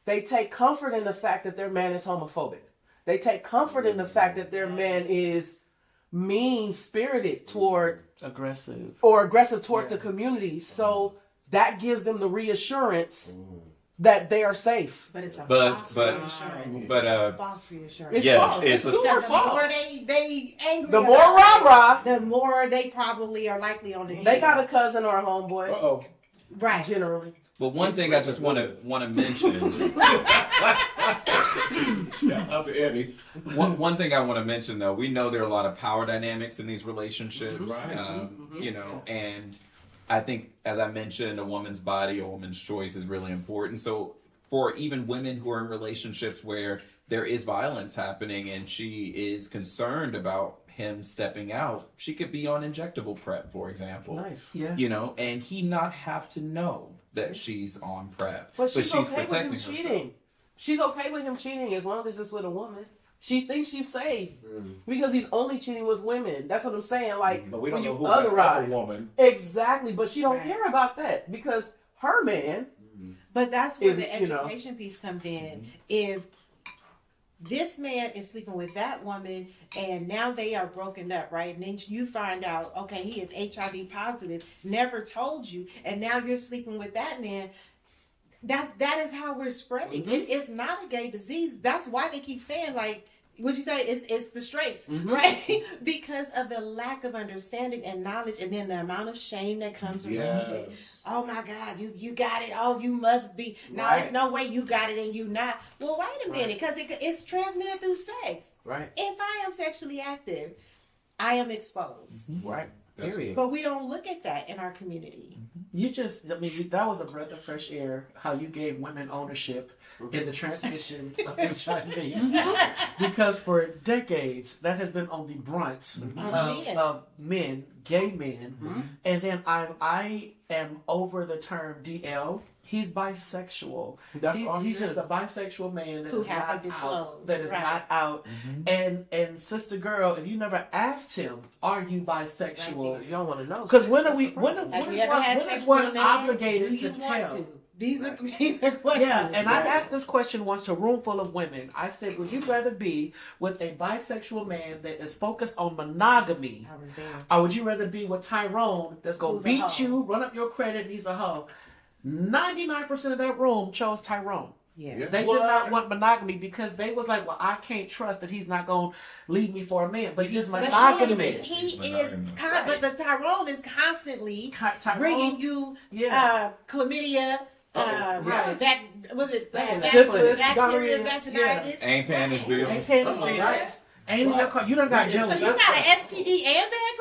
they take comfort in the fact that their man is homophobic. They take comfort in the fact that their man is mean-spirited toward aggressive toward the community. So that gives them the reassurance that they are safe. But it's a But- false but- reassurance. but, false reassurance. It's Yes, false. it's It's a- super The false. more they angry, The more about it, rah-rah, the more they probably are likely on the. they got a cousin or a homeboy, Uh-oh. right. generally. But one thing I just want to mention. Yeah, out to Eddie. One thing I want to mention, though, we know there are a lot of power dynamics in these relationships, Right. And I think, as I mentioned, a woman's body, a woman's choice is really important. So for even women who are in relationships where there is violence happening and she is concerned about him stepping out, she could be on injectable PrEP, for example. Nice. Yeah. And he not have to know that she's on PrEP, But she's okay with protecting him herself. cheating. She's okay with him cheating as long as it's with a woman. She thinks she's safe because he's only cheating with women. That's what I'm saying. Like, But we don't when know you who that other otherize. woman. Exactly, but she don't Right. care about that because her man. But that's where Is, the you know. education piece comes in. If this man is sleeping with that woman and now they are broken up, right? And then you find out, okay, he is HIV positive, never told you, and now you're sleeping with that man. that is how we're spreading. It's not a gay disease. That's why they keep saying, like, would you say it's the straights, right? Because of the lack of understanding and knowledge, and then the amount of shame that comes around it. Oh my God, you got it. Oh, you must be. No, there's no way you got it and you not. Well, wait a minute, because it's transmitted through sex. Right. If I am sexually active, I am exposed. Right. Period. But we don't look at that in our community. That was a breath of fresh air, how you gave women ownership in the transmission of HIV. Because for decades, that has been on the brunt of men, gay men. And then I am over the term DL. He's bisexual. He's just a bisexual man that is not out. That is not out. And sister girl, if you never asked him, "Are you bisexual?" You don't want to know. Because when is one obligated to tell? These are questions. Yeah, and I asked this question once to a room full of women. I said, would you rather be with a bisexual man that is focused on monogamy, or would you rather be with Tyrone that's going to beat you, run up your credit, and he's a hoe? 99% of that room chose Tyrone. Yeah. They did not want monogamy because they was like, well, I can't trust that he's not going to leave me for a man. But he's monogamous. But the Tyrone is constantly bringing you chlamydia, syphilis, bacteria, gonorrhea. vaginitis. Ain't paying his bills. Ain't paying his bills. You done got jealous. So you got an STD and bad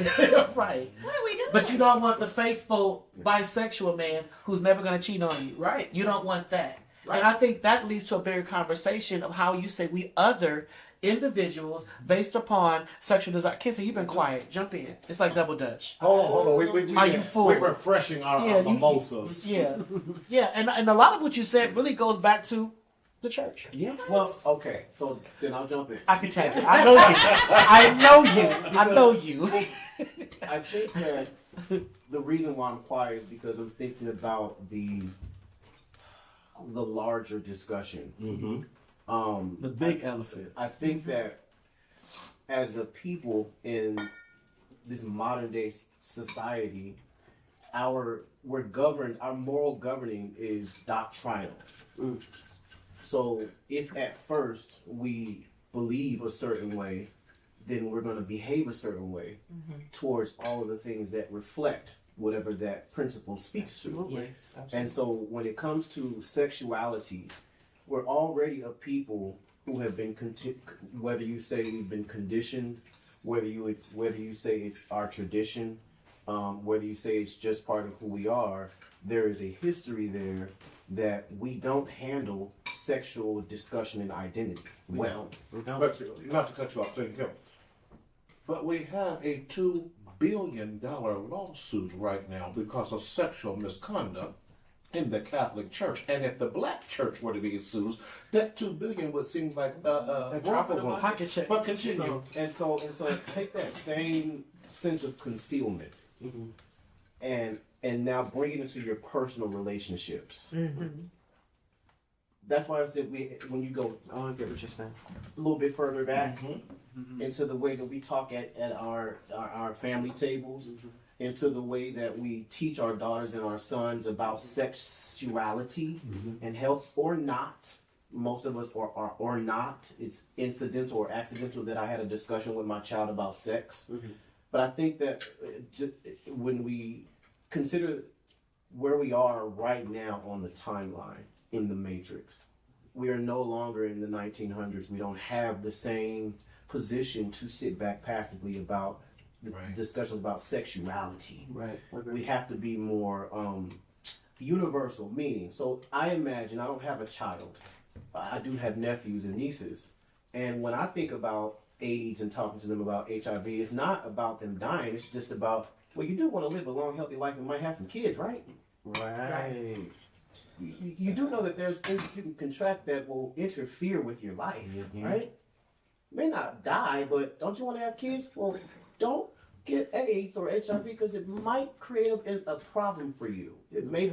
credit? Right. What are we doing? But you don't want the faithful bisexual man who's never going to cheat on you. Right. You don't want that. Right. And I think that leads to a bigger conversation of how you say we other individuals based upon sexual desire. Kenta, you've been quiet. Jump in. It's like double dutch. Hold on. Are you full? We're refreshing our mimosas. Yeah. And a lot of what you said really goes back to the church. Yeah. Well, okay. So then I'll jump in. I can tag you. I know you. I know you. I think that the reason why I'm quiet is because I'm thinking about the larger discussion. The big elephant. I think that as a people in this modern day society, our moral governing is doctrinal. So if at first we believe a certain way, then we're going to behave a certain way towards all of the things that reflect whatever that principle speaks to. Yes, and so when it comes to sexuality, we're already a people who have been whether you say we've been conditioned, whether you say it's our tradition, whether you say it's just part of who we are, there is a history there that we don't handle sexual discussion and identity well. But not to cut you off, but we have a $2 billion lawsuit right now because of sexual misconduct in the Catholic Church, and if the Black Church were to be sued, that $2 billion would seem like a drop in a pocket check. But continue. So take that same sense of concealment, and now bring it into your personal relationships. That's why I said when you go, I get what you're saying, a little bit further back into the way that we talk at our family tables, into the way that we teach our daughters and our sons about sexuality and health or not. Most of us or not. It's incidental or accidental that I had a discussion with my child about sex. But I think that when we consider where we are right now on the timeline in the matrix, we are no longer in the 1900s. We don't have the same position to sit back passively about the discussions about sexuality. Right. We have to be more universal, meaning. So I imagine, I don't have a child. I do have nephews and nieces. And when I think about AIDS and talking to them about HIV, it's not about them dying. It's just about, well, you do want to live a long, healthy life and might have some kids, right? Right. You do know that there's things you can contract that will interfere with your life, right? You may not die, but don't you want to have kids? Well, don't get AIDS or HIV because it might create a problem for you. It may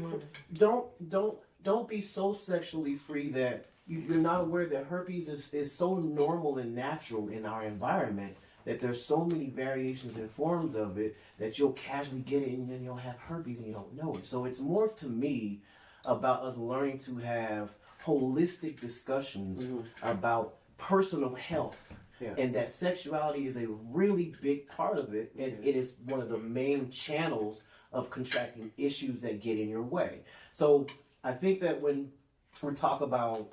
don't be so sexually free that you're not aware that herpes is so normal and natural in our environment that there's so many variations and forms of it that you'll casually get it and then you'll have herpes and you don't know it. So it's more to me about us learning to have holistic discussions about personal health. Yeah. And that sexuality is a really big part of it, and it is one of the main channels of contracting issues that get in your way. So I think that when we talk about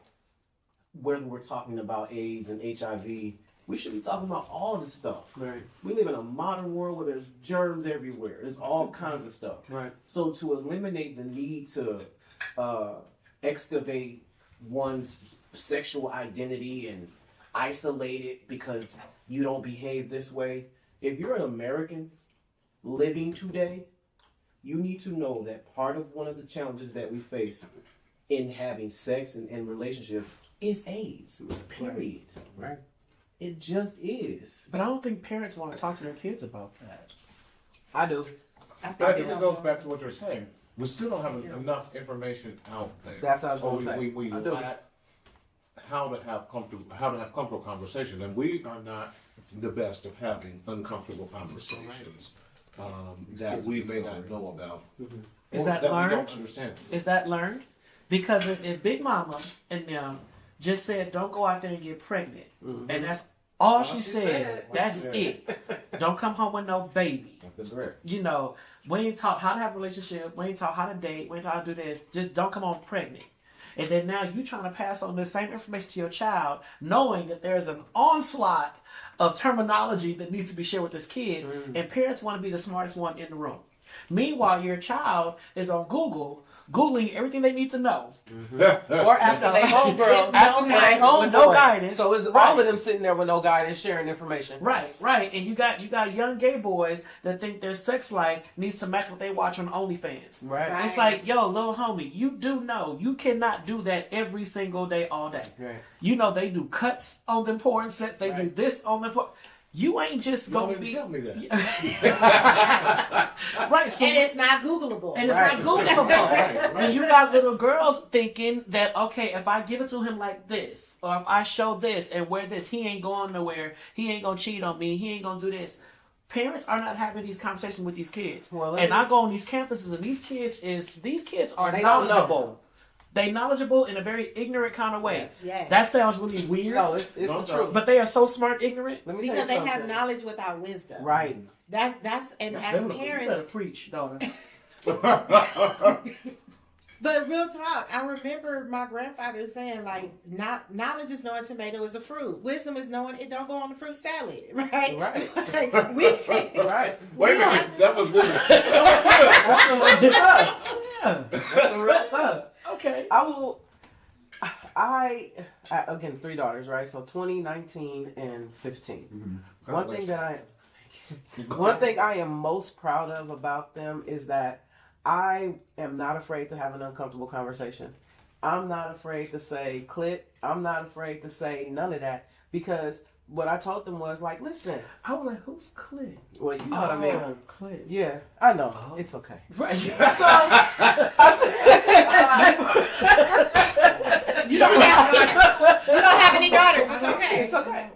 whether we're talking about AIDS and HIV, we should be talking about all this stuff. Right. We live in a modern world where there's germs everywhere. There's all kinds of stuff. Right. So to eliminate the need to excavate one's sexual identity and isolate it because you don't behave this way, if you're an American living today, you need to know that part of one of the challenges that we face in having sex and relationships is AIDS. Period. Right. It just is. But I don't think parents want to talk to their kids about that. I do. I But I think think they it don't goes back to what you're saying. We still don't have enough information out there. That's what I was Or gonna say. we I do. lack how to have comfortable conversations, and we are not the best of having uncomfortable conversations that we may not know about. Is or that we learned? don't understand. Is that learned? Because if Big Mama and them just said, don't go out there and get pregnant, and that's all she said, that's it. Don't come home with no baby. That's correct. You know, we ain't taught how to have a relationship, we ain't taught how to date, we ain't taught how to do this. Just don't come home pregnant. And then now you trying to pass on the same information to your child, knowing that there's an onslaught of terminology that needs to be shared with this kid, and parents want to be the smartest one in the room. Meanwhile, your child is on Google, Googling everything they need to know. Or asking their homegirl, asking their homeboy. With no guidance. So it's Right. all of them sitting there with no guidance, sharing information. Right, right. And you got young gay boys that think their sex life needs to match what they watch on OnlyFans. Right. Right. It's like, yo, little homie, you do know you cannot do that every single day, all day. Right. You know they do cuts on them porn sets. They do this on them porn. You ain't just Y'all gonna didn't be tell me that. right. So and it's not Googleable. and it's Right. not Googleable. Right. And you got little girls thinking that, okay, if I give it to him like this, or if I show this and wear this, he ain't going nowhere. He ain't gonna cheat on me. He ain't gonna do this. Parents are not having these conversations with these kids. Well, And I go on these campuses, and these kids are They don't know. knowledgeable. They knowledgeable in a very ignorant kind of way. Yes. That sounds really weird, No, it's No, the no. truth. but they are so smart, ignorant. Let me tell Because you they have something. knowledge without wisdom. Right. That's and as You better parents. preach, daughter. But real talk, I remember my grandfather saying like, knowledge is knowing tomato is a fruit. Wisdom is knowing it don't go on the fruit salad, right? Right. Like, we Right. Wait a minute, that was really. That's some real stuff. Yeah, That's some real stuff. okay. I again 3 daughters, right? So 20, 19, and 15. One thing I am most proud of about them is that I am not afraid to have an uncomfortable conversation. I'm not afraid to say clit. I'm not afraid to say none of that because what I told them was like, listen. I was like, who's Clint? Well, you know what I mean. Clint. Yeah, I know. Oh. It's okay. Right. So I said, you don't have any daughters. It's okay. It's okay.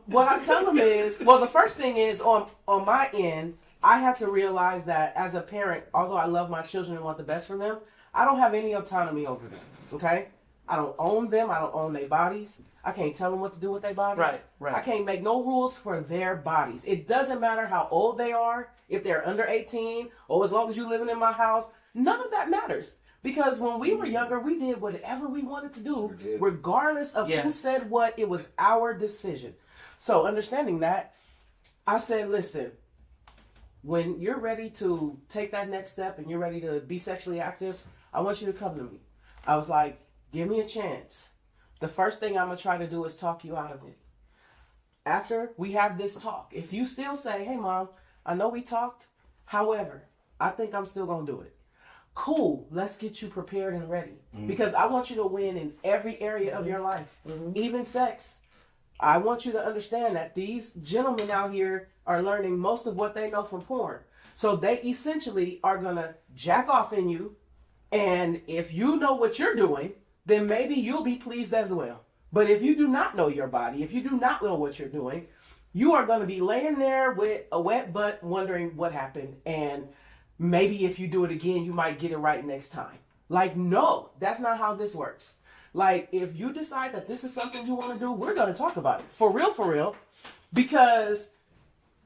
What I tell them is, well, the first thing is on my end, I have to realize that as a parent, although I love my children and want the best for them, I don't have any autonomy over them. Okay, I don't own them. I don't own their bodies. I can't tell them what to do with their bodies. Right, right. I can't make no rules for their bodies. It doesn't matter how old they are, if they're under 18, or as long as you're living in my house. None of that matters. Because when we were younger, we did whatever we wanted to do, regardless of who said what. It was our decision. So understanding that, I said, listen, when you're ready to take that next step and you're ready to be sexually active, I want you to come to me. I was like, give me a chance. The first thing I'm going to try to do is talk you out of it. After we have this talk, if you still say, hey, Mom, I know we talked. However, I think I'm still going to do it. Cool, let's get you prepared and ready. Because I want you to win in every area of your life, even sex. I want you to understand that these gentlemen out here are learning most of what they know from porn. So they essentially are going to jack off in you. And if you know what you're doing, then maybe you'll be pleased as well. But if you do not know your body, if you do not know what you're doing, you are going to be laying there with a wet butt wondering what happened. And maybe if you do it again, you might get it right next time. Like, no, that's not how this works. Like, if you decide that this is something you want to do, we're going to talk about it. For real. Because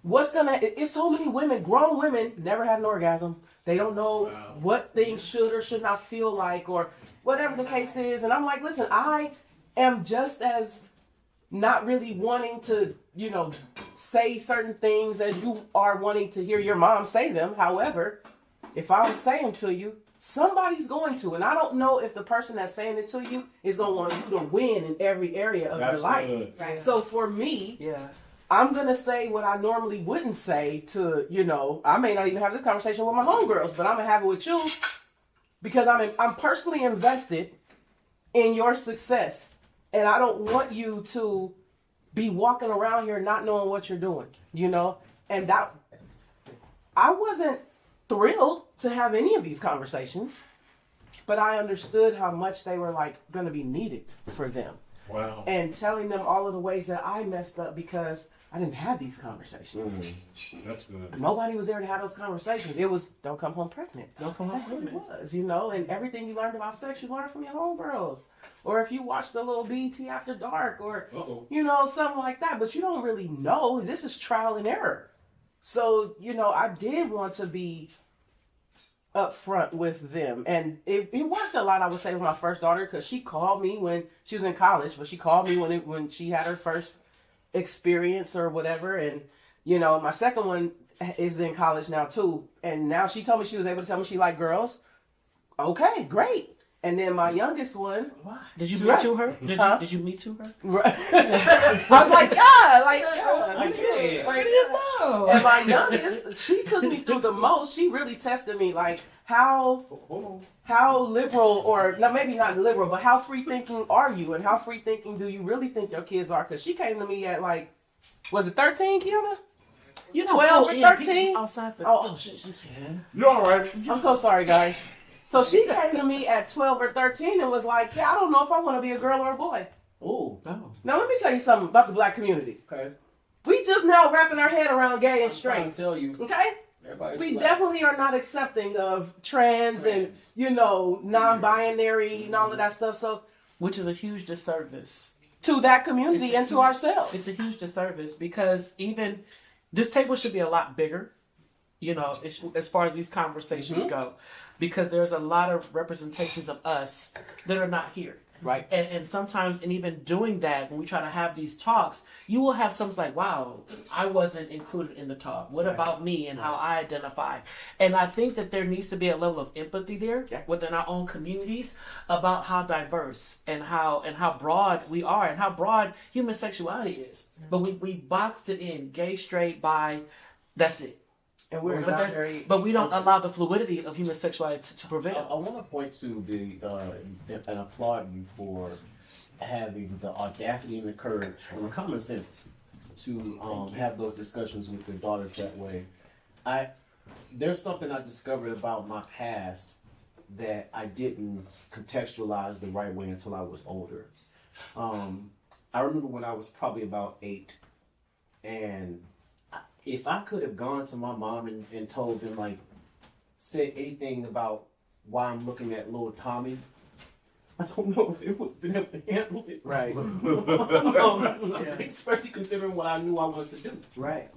it's so many women, grown women, never had an orgasm. They don't know what things should or should not feel like or whatever the case is. And I'm like, listen, I am just as not really wanting to, say certain things as you are wanting to hear your mom say them. However, if I don't say them to you, somebody's going to. And I don't know if the person that's saying it to you is going to want you to win in every area of your life. Right. So for me, I'm going to say what I normally wouldn't say to, I may not even have this conversation with my homegirls, but I'm going to have it with you because I'm personally invested in your success. And I don't want you to be walking around here not knowing what you're doing, And that I wasn't thrilled to have any of these conversations, but I understood how much they were going to be needed for them. Wow. And telling them all of the ways that I messed up because I didn't have these conversations. That's good. Nobody was there to have those conversations. It was, don't come home pregnant. Don't come home That's what it pregnant. was, And everything you learned about sex, you learned from your homegirls. Or if you watched the little BT After Dark or, something like that. But you don't really know. This is trial and error. So, I did want to be upfront with them. And it worked a lot, I would say, with my first daughter because she called me when she was in college. But she called me when she had her first experience or whatever. And, my second one is in college now too. And now she told me she was able to tell me she liked girls. Okay, great. And then my youngest one. Did you meet to her? Did you meet to her? Right. I was like, I did. And my youngest, she took me through the most. She really tested me, how liberal, or no, maybe not liberal, but how free thinking are you, and how free thinking do you really think your kids are? Because she came to me at was it 13, Kiana? 12 or 13? Outside the You all right? I'm so sorry, guys. So she came to me at 12 or 13 and was like, I don't know if I want to be a girl or a boy. Oh, no. Now, let me tell you something about the black community. Okay. We just now wrapping our head around gay and straight. Tell you. Okay? We definitely are not accepting of trans and, non-binary and all of that stuff. So, Which is a huge disservice. To that community and to ourselves. It's a huge disservice because even this table should be a lot bigger, as far as these conversations go, because there's a lot of representations of us that are not here. Right. And sometimes, and even doing that, when we try to have these talks, you will have some like, wow, I wasn't included in the talk. What about me and how I identify? And I think that there needs to be a level of empathy there within our own communities about how diverse and how broad we are and how broad human sexuality is. But we boxed it in, gay, straight, bi, that's it. And we're not very... But we don't allow the fluidity of human sexuality to prevail. I want to point to and applaud you for having the audacity and the courage and the common sense to have those discussions with your daughters that way. There's something I discovered about my past that I didn't contextualize the right way until I was older. I remember when I was probably about 8, and if I could have gone to my mom and told them, said anything about why I'm looking at little Tommy, I don't know if it would have been able to handle it. Right. Especially considering what I knew I wanted to do. Right.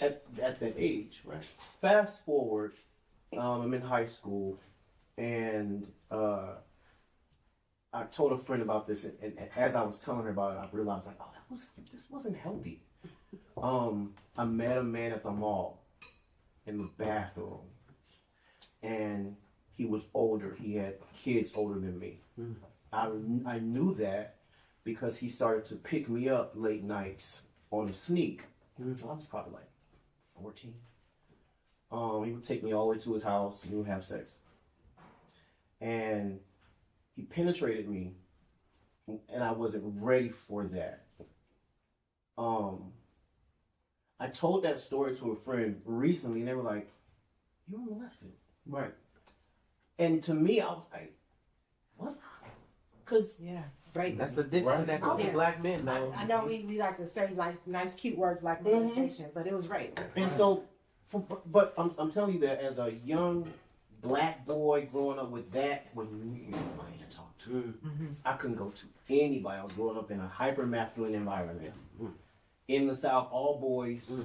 At that age. Right. Fast forward, I'm in high school, and I told a friend about this, and as I was telling her about it, I realized, this wasn't healthy. I met a man at the mall in the bathroom, and he was older. He had kids older than me. I knew that because he started to pick me up late nights on a sneak. I was probably 14. He would take me all the way to his house, and we would have sex. And he penetrated me, and I wasn't ready for that. I told that story to a friend recently, and they were like, "You were molested." Right. And to me, I was like, "What's?" Because Right. That's the disconnect with black men, though. I know we like to say nice cute words like molestation, but it was rape. And so, but I'm telling you that as a young black boy growing up with that, when you need anybody to talk to, I couldn't go to anybody. I was growing up in a hyper masculine environment. In the South, all boys,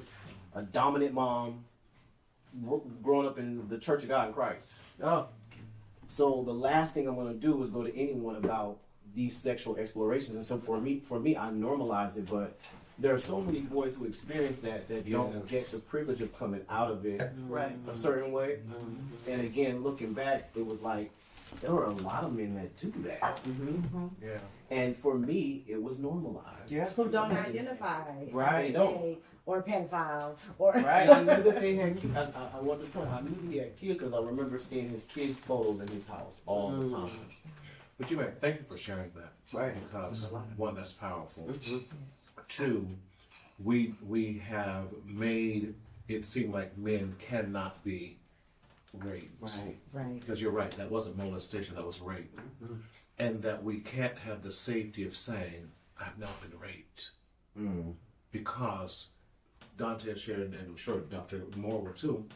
a dominant mom, growing up in the Church of God in Christ. Oh. So the last thing I'm gonna do is go to anyone about these sexual explorations. And so for me, I normalize it, but there are so many boys who experience that don't get the privilege of coming out of it a certain way. And again, looking back, it was like there were a lot of men that do that. Yeah. And for me, it was normalized. Yeah. Who don't identify Right. as gay or pedophile or Right. I knew that they had kids. I want to point. I knew he had kids because I remember seeing his kids' photos in his house all the time. But thank you for sharing that. Right. Because one, that's powerful. Two, we have made it seem like men cannot be raped. right. Because you're right, that wasn't molestation, that was rape. And that we can't have the safety of saying, I've not been raped. Because Dante has shared, and I'm sure Dr. Moore will too,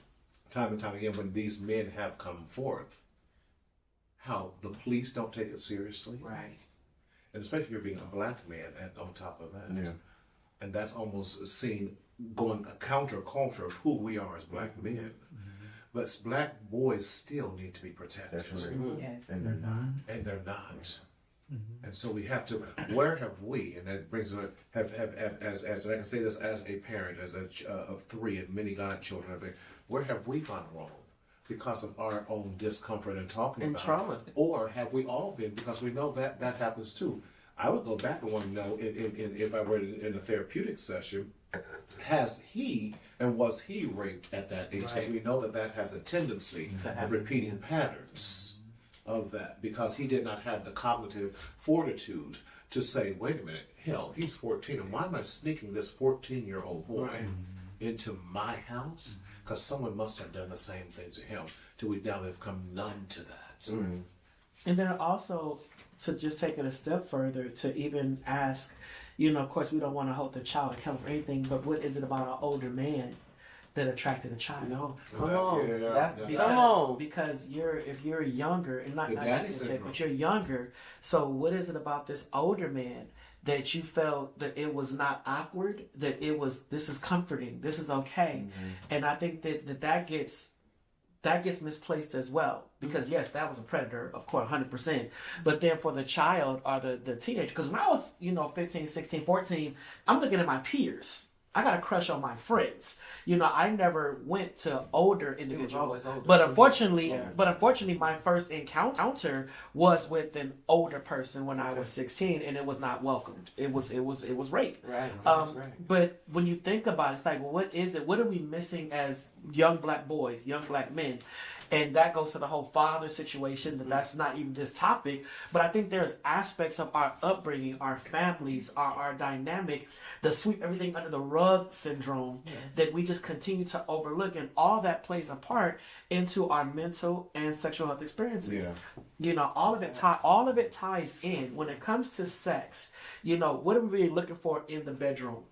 time and time again, when these men have come forth, how the police don't take it seriously. Right. And especially if you're being a black man on top of that. Yeah. And that's almost seen going a counterculture of who we are as black men. But black boys still need to be protected. Yes. And they're not. And they're not. And so we have to, where have we, and that brings it, have as and I can say this as a parent, as of three and many godchildren, where have we gone wrong? Because of our own discomfort and talking And about trauma. it? Or have we all been, because we know that happens too. I would go back and want to know if I were in a therapeutic session, has he and was he raped at that age? Because we know that has a tendency of repeating patterns of that, because he did not have the cognitive fortitude to say, wait a minute, hell, he's 14, and why am I sneaking this 14-year-old boy into my house? Because someone must have done the same thing to him, till we now have come numb to that. And then also, to just take it a step further, to even ask, of course, we don't want to hold the child accountable for anything, but what is it about an older man that attracted a child? No. Come on. Because, because if you're younger, and not The daddy negative, syndrome. but you're younger, so what is it about this older man that you felt that it was not awkward, that this is comforting, this is okay? And I think that gets misplaced as well, because yes, that was a predator, of course, 100%. But then for the child or the teenager, because when I was 15, 16, 14, I'm looking at my peers. I got a crush on my friends. I never went to older individuals. always older. But unfortunately, my first encounter was with an older person when I was 16, and it was not welcomed. It was rape. Right. But when you think about it, it's like, well, what is it? What are we missing as young black boys, young black men? And that goes to the whole father situation, but that's not even this topic. But I think there's aspects of our upbringing, our families, our dynamic, the sweep everything under the rug syndrome that we just continue to overlook. And all that plays a part into our mental and sexual health experiences. All of it ties in. When it comes to sex, what are we really looking for in the bedroom?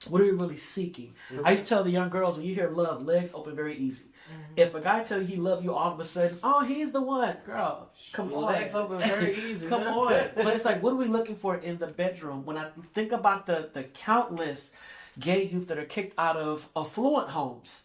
What are we really seeking? I used to tell the young girls, when you hear love, legs open very easy. If a guy tell you he love you, all of a sudden, oh, he's the one. Girl, come on. Legs open very easy. Come on. But it's like, what are we looking for in the bedroom? When I think about the countless gay youth that are kicked out of affluent homes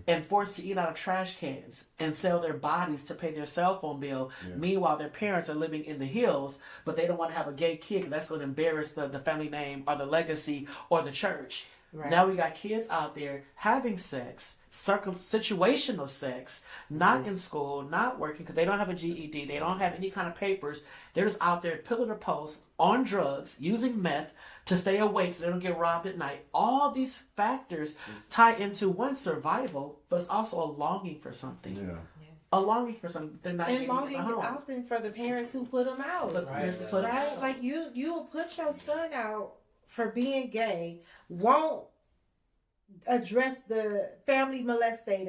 and forced to eat out of trash cans and sell their bodies to pay their cell phone bill. Meanwhile, their parents are living in the hills, but they don't want to have a gay kid. That's going to embarrass the family name or the legacy or the church. Right. Now we got kids out there having sex, situational sex, not in school, not working because they don't have a GED, they don't have any kind of papers. They're just out there pillar to post on drugs, using meth to stay awake so they don't get robbed at night. All these factors tie into one, survival, but it's also a longing for something. A longing for something. They're not and longing at home. often for the parents who put them out. Right? Like you will put your son out for being gay, won't address the family molester,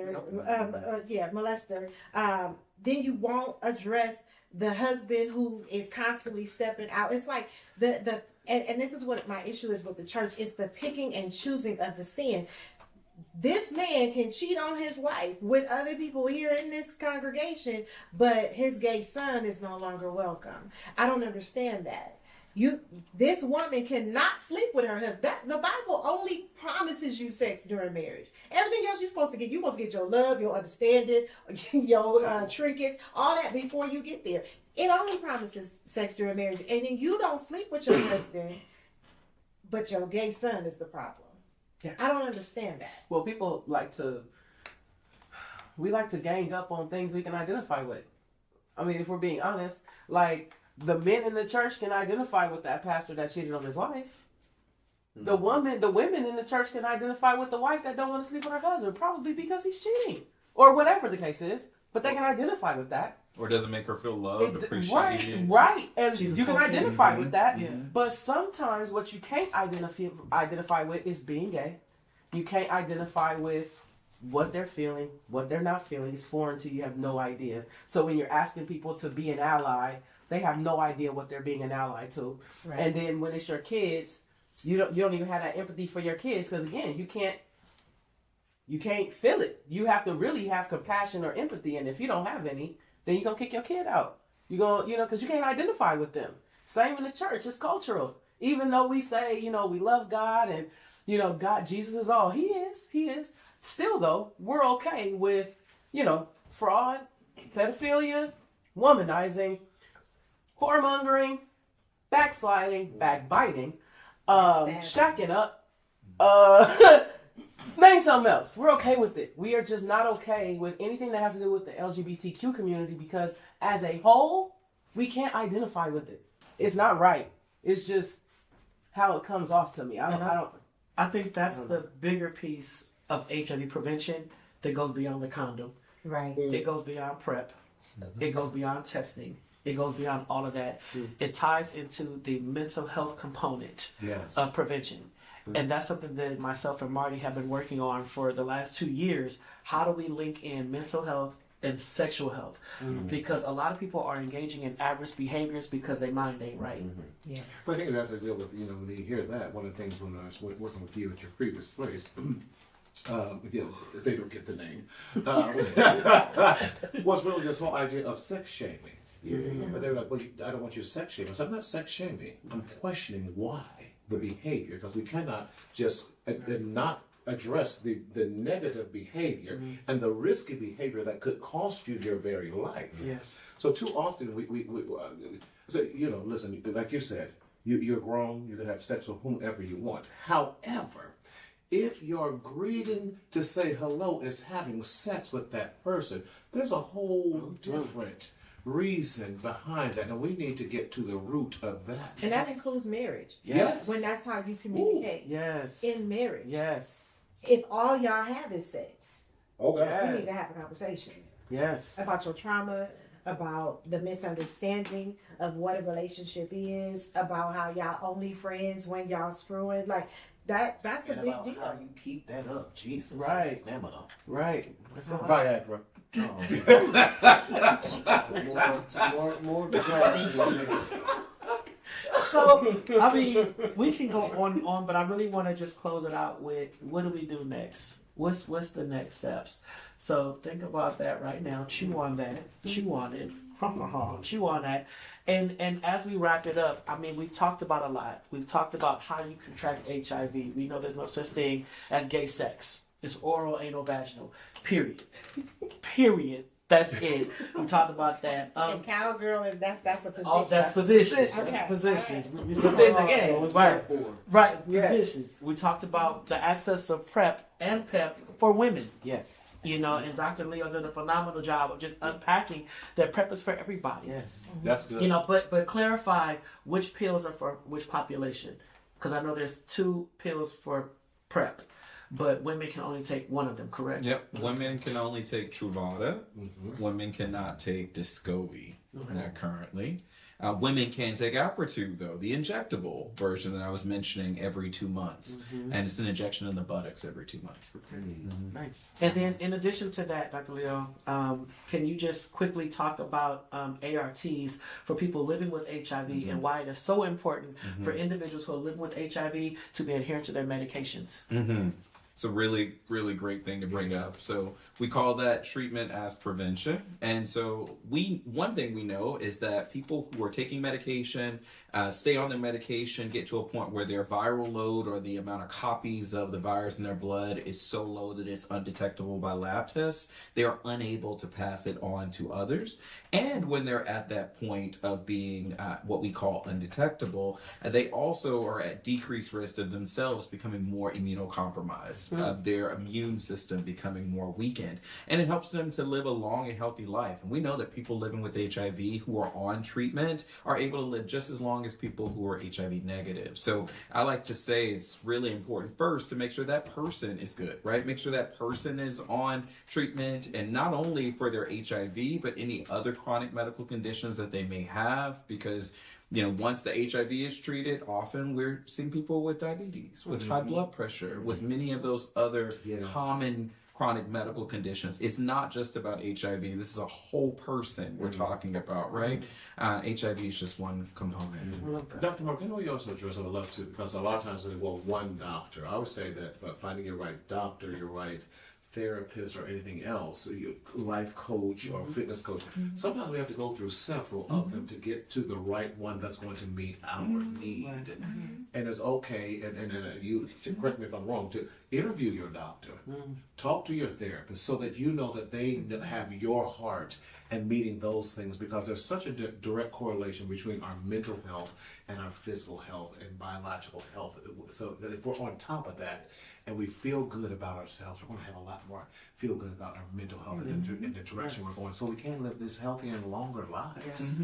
then you won't address the husband who is constantly stepping out. It's like and this is what my issue is with the church, it's the picking and choosing of the sin. this man can cheat on his wife with other people here in this congregation, but his gay son is no longer welcome. I don't understand that. This woman cannot sleep with her husband. The Bible only promises you sex during marriage. Everything else you're supposed to get, you're supposed to get your love, your understanding, your trinkets, all that before you get there. It only promises sex during marriage, and then you don't sleep with your husband, but your gay son is the problem. Yeah. I don't understand that. Well, people like to gang up on things we can identify with. I mean, if we're being honest, like the men in the church can identify with that pastor that cheated on his wife. The women in the church can identify with the wife that don't want to sleep with her husband, probably because he's cheating or whatever the case is. But they can identify with that. Or does it make her feel loved, appreciated? Right. And She's you can okay. identify with that. Yeah. But sometimes what you can't identify with is being gay. You can't identify with what they're feeling, what they're not feeling. It's foreign to you. You have no idea. So when you're asking people to be an ally, they have no idea what they're being an ally to. Right. And then when it's your kids, you don't even have that empathy for your kids, because again, you can't feel it. You have to really have compassion or empathy, and if you don't have any, then you're gonna kick your kid out. Because you can't identify with them. Same in the church. It's cultural. Even though we say, we love God and God, Jesus is all. He is. Still though, we're okay with fraud, pedophilia, womanizing, whoremongering, backsliding, backbiting, shacking up, name something else. We're okay with it. We are just not okay with anything that has to do with the LGBTQ community, because as a whole, we can't identify with it. It's not right. It's just how it comes off to me. I think that's the bigger piece of HIV prevention that goes beyond the condom. Right. It goes beyond PrEP. It goes beyond testing. It goes beyond all of that. It ties into the mental health component of prevention. And that's something that myself and Marty have been working on for the last 2 years. How do we link in mental health and sexual health? Because a lot of people are engaging in adverse behaviors because their mind ain't right. Yeah. But I think it has to deal with, when you hear that, one of the things when I was working with you at your previous place, they don't get the name, was really this whole idea of sex shaming. But they were like, well, I don't want you sex shaming. So I'm not sex shaming. I'm questioning why the behavior, because we cannot just not address the negative behavior and the risky behavior that could cost you your very life. Yeah. So too often we so listen, like you said, you're grown, you can have sex with whomever you want. However, if your greeting to say hello is having sex with that person, there's a whole different reason behind that, and we need to get to the root of that. And that includes marriage. Yes. When that's how you communicate. Yes. In marriage. Yes. If all y'all have is sex, Okay. we need to have a conversation Yes. about your trauma, about the misunderstanding of what a relationship is, about how y'all only friends when y'all screwing. Like that's a big deal. How you keep that up, Jesus. Right. Stamina. Right. What's up? Viagra. More So, I mean, we can go on and on, but I really want to just close it out with, what do we do next? What's the next steps? So think about that right now. Chew on that. Chew on it. Chew on that. And as we wrap it up, I mean, we've talked about a lot. We've talked about how you contract HIV. We know there's no such thing as gay sex. It's oral, anal, vaginal. Period. Period. That's it. We talked about that. And cowgirl, and that's a position. Oh, that's position. Okay. That's position. All We said that again. Right. Right. Yes. Positions. We talked about the access of PrEP and PEP for women. Yes. And Dr. Leo did a phenomenal job of just unpacking that PrEP is for everybody. Yes. That's good. But clarify which pills are for which population. Because I know there's 2 pills for PrEP, but women can only take one of them, correct? Yep. Women can only take Truvada. Women cannot take Descovy currently. Women can take Apretude, though, the injectable version that I was mentioning, every 2 months. And it's an injection in the buttocks every 2 months. Nice. And then in addition to that, Dr. Leo, can you just quickly talk about ARTs for people living with HIV and why it is so important for individuals who are living with HIV to be adherent to their medications? It's a really, really great thing to bring up. So we call that treatment as prevention. And so one thing we know is that people who are taking medication, stay on their medication, get to a point where their viral load or the amount of copies of the virus in their blood is so low that it's undetectable by lab tests. They are unable to pass it on to others. And when they're at that point of being what we call undetectable, they also are at decreased risk of themselves becoming more immunocompromised, of their immune system becoming more weakened. And it helps them to live a long and healthy life. And we know that people living with HIV who are on treatment are able to live just as long as people who are HIV negative. So I like to say it's really important first to make sure that person is good, right? Make sure that person is on treatment, and not only for their HIV, but any other chronic medical conditions that they may have, because once the HIV is treated, often we're seeing people with diabetes, with high blood pressure, with many of those other common chronic medical conditions. It's not just about HIV. This is a whole person we're talking about, right? HIV is just one component. Dr. Mark, I know you also address, I would love to, because a lot of times, one doctor. I would say that for finding your right doctor, your right therapist, or anything else, your life coach or fitness coach, sometimes we have to go through several of them to get to the right one that's going to meet our need. And it's okay, and you correct me if I'm wrong, to interview your doctor, talk to your therapist, so that you know that they have your heart and meeting those things, because there's such a direct correlation between our mental health and our physical health and biological health. So that if we're on top of that, and we feel good about ourselves, we're going to have a lot more feel good about our mental health and the direction we're going, so we can live this healthy and longer lives.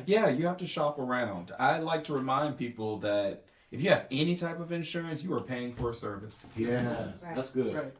Yeah, you have to shop around. I like to remind people that if you have any type of insurance, you are paying for a service. Yes, that's good. Right.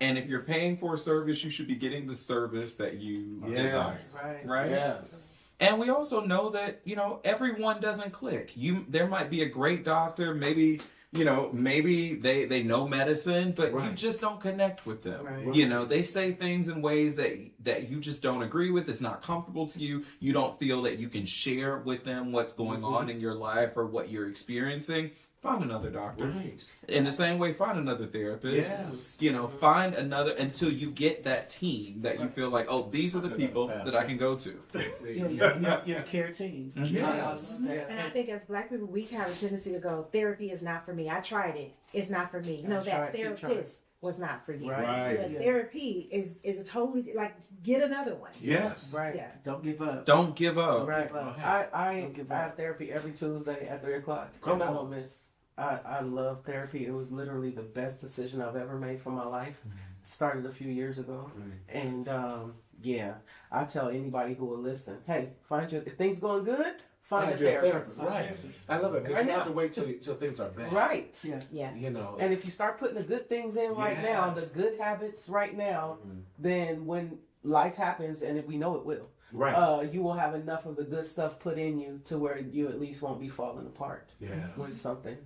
And if you're paying for a service, you should be getting the service that you desire. Right? Yes. And we also know that, everyone doesn't click. There might be a great doctor, maybe they know medicine, but you just don't connect with them. Right. They say things in ways that you just don't agree with. It's not comfortable to you. You don't feel that you can share with them what's going on in your life or what you're experiencing. Find another doctor. Right. In the same way, find another therapist. Yes. Find another until you get that team that you feel like, oh, these are the people that I can go to. Your care team. Yes. And I think as Black people, we have a tendency to go, therapy is not for me. I tried it. It's not for me. No, that therapist was not for you. Right. But therapy is a totally, get another one. Yes. Right. Yeah. Don't give up. Don't give up. Right. I Don't give up. have therapy every Tuesday at 3 o'clock. Come I on. don't miss. I love therapy. It was literally the best decision I've ever made for my life. Started a few years ago. And I tell anybody who will listen, hey, if things going good, find a therapist. Right. I love it. Because you have to wait till things are bad. Right. Yeah. And if you start putting the good things in right now, the good habits right now, then when life happens, and if we know it will, you will have enough of the good stuff put in you to where you at least won't be falling apart when something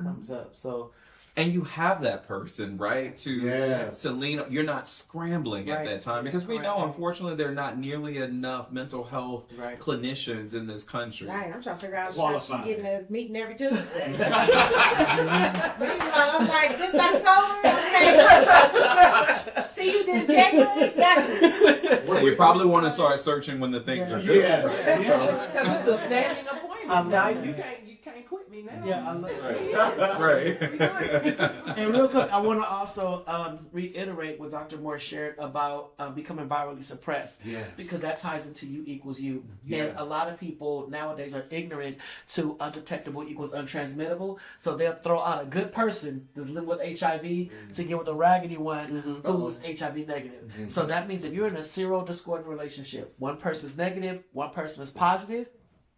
comes up. So, and you have that person, right, to lean on. You're not scrambling at that time, because we know, unfortunately, there are not nearly enough mental health clinicians in this country. Right, I'm trying to figure out Qualified. how she getting a meeting every Tuesday. I'm like, this October? Okay. See, you did January? Gotcha. We probably want to start searching when the things are good. Yes. Because it's a standing appointment. Now you can't quit me now. Yeah, I love it. Right. And real quick, I want to also reiterate what Dr. Moore shared about becoming virally suppressed. Yes. Because that ties into you equals you. Yes. And a lot of people nowadays are ignorant to undetectable equals untransmittable. So they'll throw out a good person that's living with HIV to get with a raggedy one who's HIV negative. So that means if you're in a serodiscordant relationship, one person's negative, one person is positive,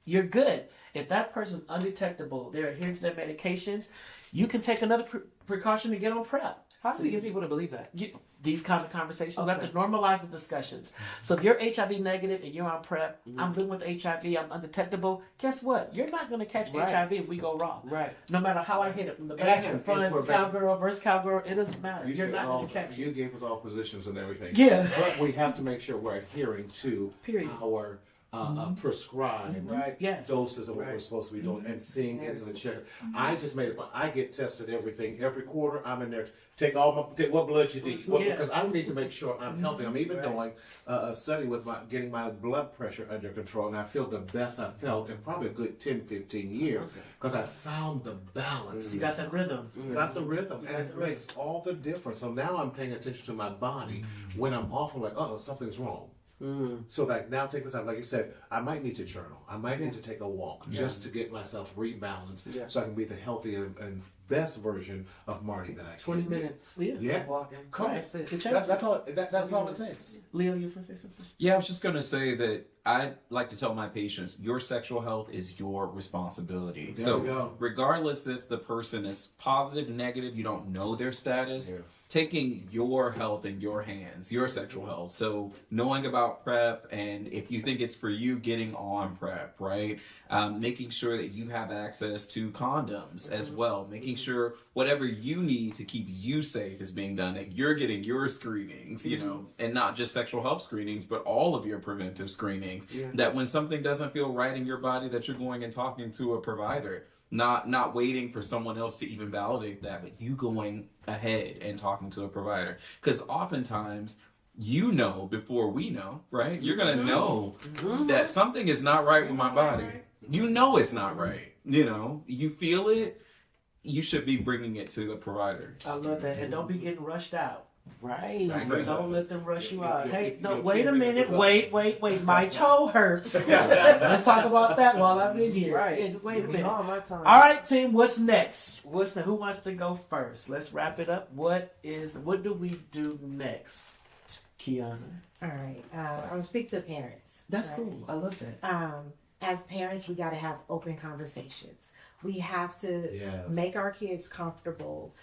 you're good. If that person's undetectable, they're adhering to their medications, you can take another precaution to get on PrEP. How do you get people to believe that? These kind of conversations. We have to normalize the discussions. So if you're HIV negative and you're on PrEP, I'm living with HIV, I'm undetectable, guess what? You're not going to catch HIV if we go wrong. Right. No matter how I hit it, from the back to the front, cowgirl versus cowgirl, it doesn't matter. You're not going to catch it. You gave us all positions and everything. Yeah. But we have to make sure we're adhering to Period. our prescribed Yes. doses of what we're supposed to be doing, and seeing it in the check. I just made it. I get tested every quarter. I'm in there. Take what blood you need, because I need to make sure I'm healthy. I'm even doing a study with getting my blood pressure under control, and I feel the best I've felt in probably a good 10, 15 years, because I found the balance. You got that rhythm. Got the rhythm, and it makes all the difference. So now I'm paying attention to my body when I'm off. I'm like, oh, something's wrong. So like now take the time, like you said, I might need to journal. I might need to take a walk just to get myself rebalanced so I can be the healthy and best version of Marty that I can. 20 minutes. Yeah. Walking. Come on. That's it. That's all it takes. Leo, you first say something? Yeah, I was just going to say that I like to tell my patients, your sexual health is your responsibility. There we go. Regardless if the person is positive, negative, you don't know their status, taking your health in your hands, your sexual health. So knowing about PrEP, and if you think it's for you, getting on PrEP, right? Making sure that you have access to condoms as well. Making sure whatever you need to keep you safe is being done, that you're getting your screenings, you know, and not just sexual health screenings, but all of your preventive screenings. That when something doesn't feel right in your body, that you're going and talking to a provider. Not waiting for someone else to even validate that, but you going ahead and talking to a provider. Because oftentimes, you know before we know, right? You're going to know that something is not right with my body. You know it's not right. You know, you feel it, you should be bringing it to the provider. I love that. And don't be getting rushed out. Right. Don't let them rush you out. Hey, no, Your wait a 10 minutes minute. is up. Wait. My toe hurts. Let's talk about that while I'm in here. Right. Yeah, just wait a minute. All my time. All right, team. What's next? Who wants to go first? Let's wrap it up. What do we do next, Kiana? All right. I'm gonna speak to the parents. That's right? cool. I love that. As parents, we got to have open conversations. We have to make our kids comfortable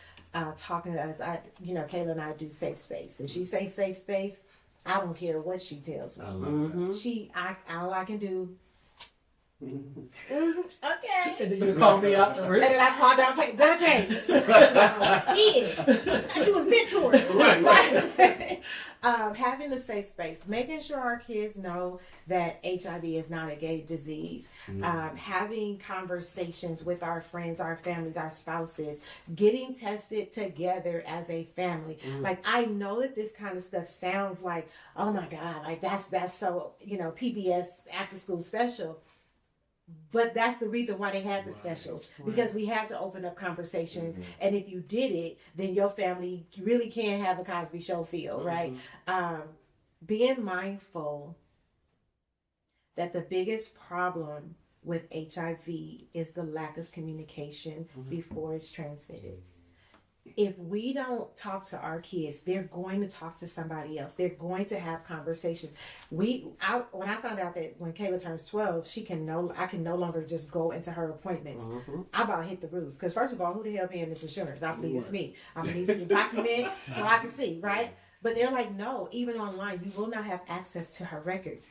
talking to us. Kayla and I do safe space. If she says safe space, I don't care what she tells me. I love that. All I can do. Okay. And then you call me afterwards. And then I call down, like, Dante, she was mentored. Right. Having a safe space, making sure our kids know that HIV is not a gay disease, having conversations with our friends, our families, our spouses, getting tested together as a family. Like, I know that this kind of stuff sounds like, oh my God, like that's so, PBS after school special. But that's the reason why they had the specials, because we had to open up conversations. And if you did it, then your family really can have a Cosby Show feel, right? Being mindful that the biggest problem with HIV is the lack of communication before it's transmitted. If we don't talk to our kids, they're going to talk to somebody else. They're going to have conversations. When I found out that when Kayla turns 12, I can no longer just go into her appointments. I about hit the roof. Because first of all, who the hell paying this insurance? I believe it's me. I'm going to need to document so I can see, right? But they're like, no, even online, you will not have access to her records.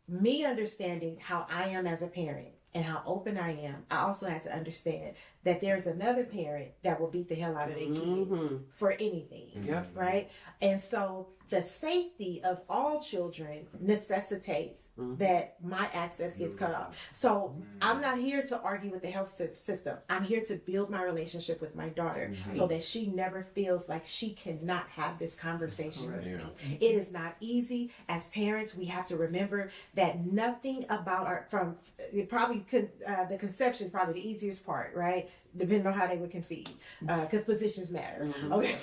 Me understanding how I am as a parent and how open I am, I also had to understand that there's another parent that will beat the hell out of their kid for anything, right? And so the safety of all children necessitates that my access gets cut off. So I'm not here to argue with the health system. I'm here to build my relationship with my daughter so that she never feels like she cannot have this conversation with me. It is not easy. As parents, we have to remember that nothing about the conception, probably the easiest part, right? Depending on how they were conceived, because positions matter. Okay.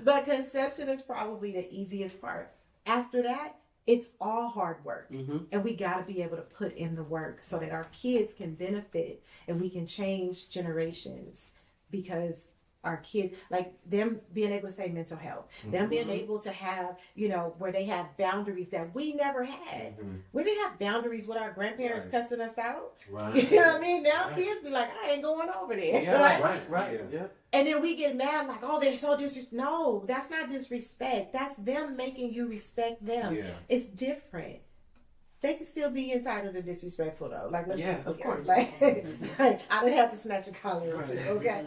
But conception is probably the easiest part. After that, it's all hard work. And we got to be able to put in the work so that our kids can benefit and we can change generations, because our kids, like them being able to say mental health, them being able to have, where they have boundaries that we never had. We didn't have boundaries with our grandparents cussing us out. You know what I mean? Now kids be like, I ain't going over there. Right. And then we get mad like, oh, they're so disrespectful. No, that's not disrespect. That's them making you respect them. It's different. They can still be entitled to disrespectful though. Like, let's of course. Like, I didn't have to snatch a collar or two, okay?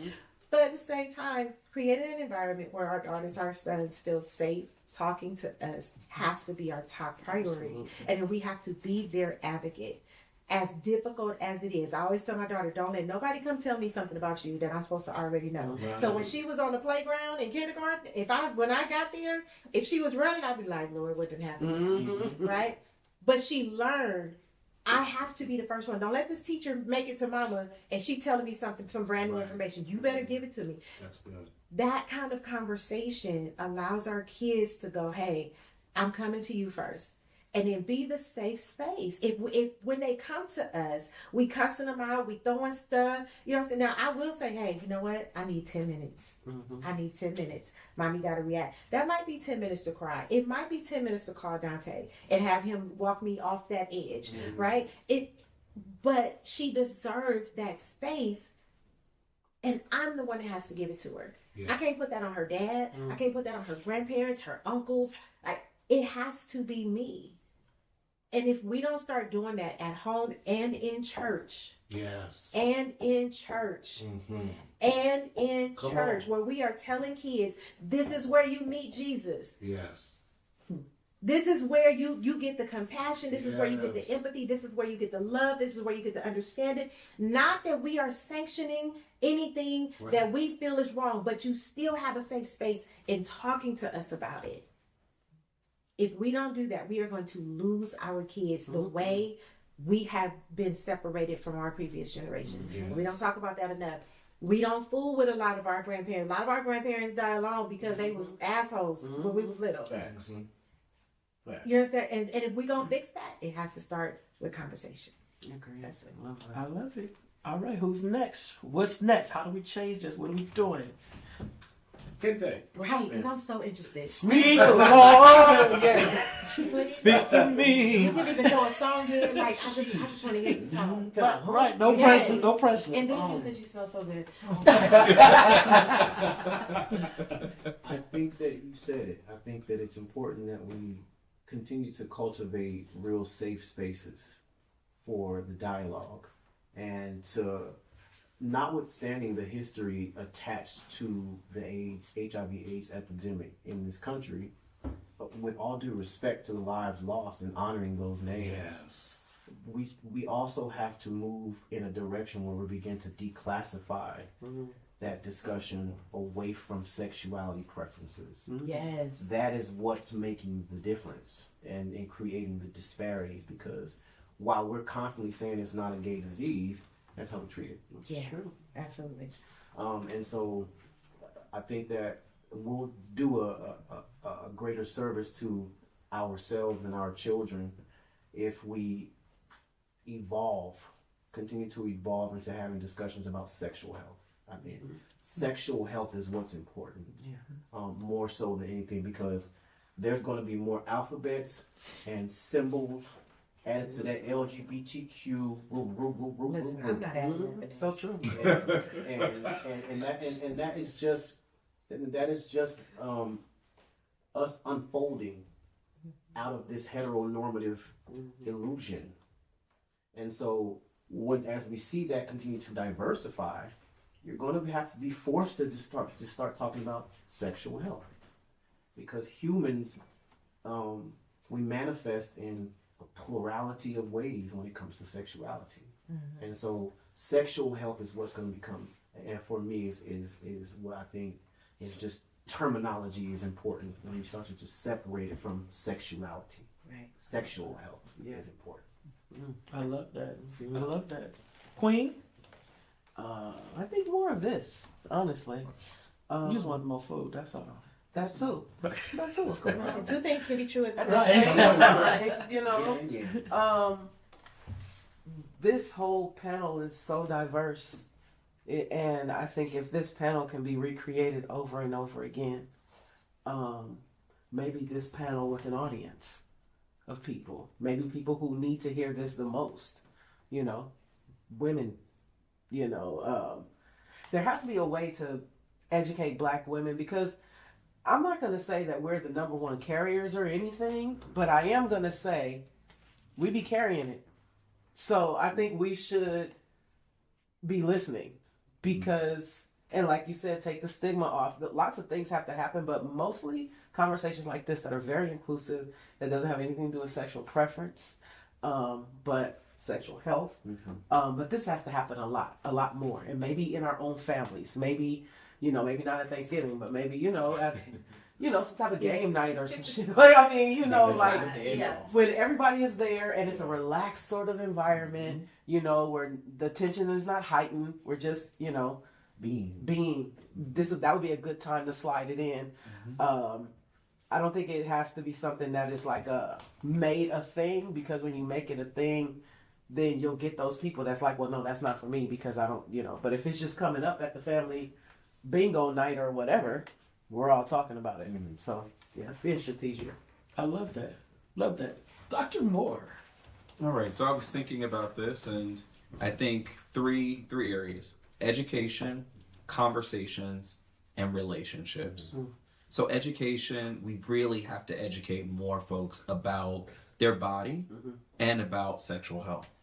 But at the same time, creating an environment where our daughters, our sons feel safe talking to us has to be our top priority. Absolutely. And then we have to be their advocate. As difficult as it is, I always tell my daughter, don't let nobody come tell me something about you that I'm supposed to already know. Right. So when she was on the playground in kindergarten, when I got there, if she was running, I'd be like, Lord, what didn't happen? Mm-hmm. Right? But she learned, I have to be the first one. Don't let this teacher make it to mama and she telling me some brand new Right. information. You better give it to me. That's good. That kind of conversation allows our kids to go, hey, I'm coming to you first. And then be the safe space. If when they come to us, we cussing them out, we throwing stuff. You know what I'm saying? Now, I will say, hey, you know what? I need 10 minutes. Mm-hmm. I need 10 minutes. Mommy got to react. That might be 10 minutes to cry. It might be 10 minutes to call Dante and have him walk me off that edge, right? But she deserves that space, and I'm the one that has to give it to her. Yeah. I can't put that on her dad. I can't put that on her grandparents, her uncles. Like, it has to be me. And if we don't start doing that at home and in church, Yes. and in church, Mm-hmm. and in Come church, where we are telling kids, this is where you meet Jesus. Yes. This is where you get the compassion. This is where you get the Yes. empathy. This is where you get the love. This is where you get the understanding. Not that we are sanctioning anything Right. that we feel is wrong, but you still have a safe space in talking to us about it. If we don't do that, we are going to lose our kids the way we have been separated from our previous generations. Yes. We don't talk about that enough. We don't fool with a lot of our grandparents. A lot of our grandparents died alone because they was assholes when we was little. Facts. Facts. You understand? And if we gonna fix that, it has to start with conversation. Agreed. That's it. Love that. I love it. All right, who's next? What's next? How do we change this? What are we doing? Kente. Right, because I'm so interested. Speak, Lord. Please. Speak to You me. can even throw a song in. Like, I just want to hear the song. Right, no Yes. pressure, no pressure. And then you, because you smell so good. I think that you said it. I think that it's important that we continue to cultivate real safe spaces for the dialogue, and to, notwithstanding the history attached to the HIV/AIDS epidemic in this country, but with all due respect to the lives lost and honoring those names, Yes. we also have to move in a direction where we begin to declassify that discussion away from sexuality preferences. Yes. That is what's making the difference and creating the disparities, because while we're constantly saying it's not a gay disease, that's how we treat it. Yeah. Absolutely. And so I think that we'll do a greater service to ourselves and our children if we continue to evolve into having discussions about sexual health. I mean, sexual health is what's important, more so than anything, because there's going to be more alphabets and symbols added to that LGBTQ. Listen, I'm not adding that. So true. And that is just us unfolding out of this heteronormative illusion. And so as we see that continue to diversify, you're going to have to be forced to just start talking about sexual health, because humans, we manifest in a plurality of ways when it comes to sexuality. And so sexual health is what's going to become, and for me is what I think is just terminology is important when you start to just separate it from sexuality. Right. Sexual health is important. I love that. I love that. Queen, I think more of this, honestly. you just want more food, that's all. That too. That too. What's going on? Two things can be true at the Right. same time. You know, this whole panel is so diverse, and I think if this panel can be recreated over and over again, maybe this panel with an audience of people, maybe people who need to hear this the most, women, there has to be a way to educate Black women, because I'm not going to say that we're the number one carriers or anything, but I am going to say we be carrying it. So I think we should be listening, because And like you said, take the stigma off. Lots of things have to happen, but mostly conversations like this that are very inclusive, that doesn't have anything to do with sexual preference, but sexual health. But this has to happen a lot more. And maybe in our own families, maybe not at Thanksgiving, but maybe, at, some type of game night or some shit. Like, I mean, when everybody is there and it's a relaxed sort of environment, where the tension is not heightened. We're just, being that would be a good time to slide it in. I don't think it has to be something that is like made a thing, because when you make it a thing, then you'll get those people that's like, well, no, that's not for me because I don't, but if it's just coming up at the family bingo night or whatever, we're all talking about it. So yeah, being strategic. I love that. Love that. Dr. Moore. All right, so I was thinking about this, and I think three areas: education, conversations, and relationships. So education, we really have to educate more folks about their body and about sexual health,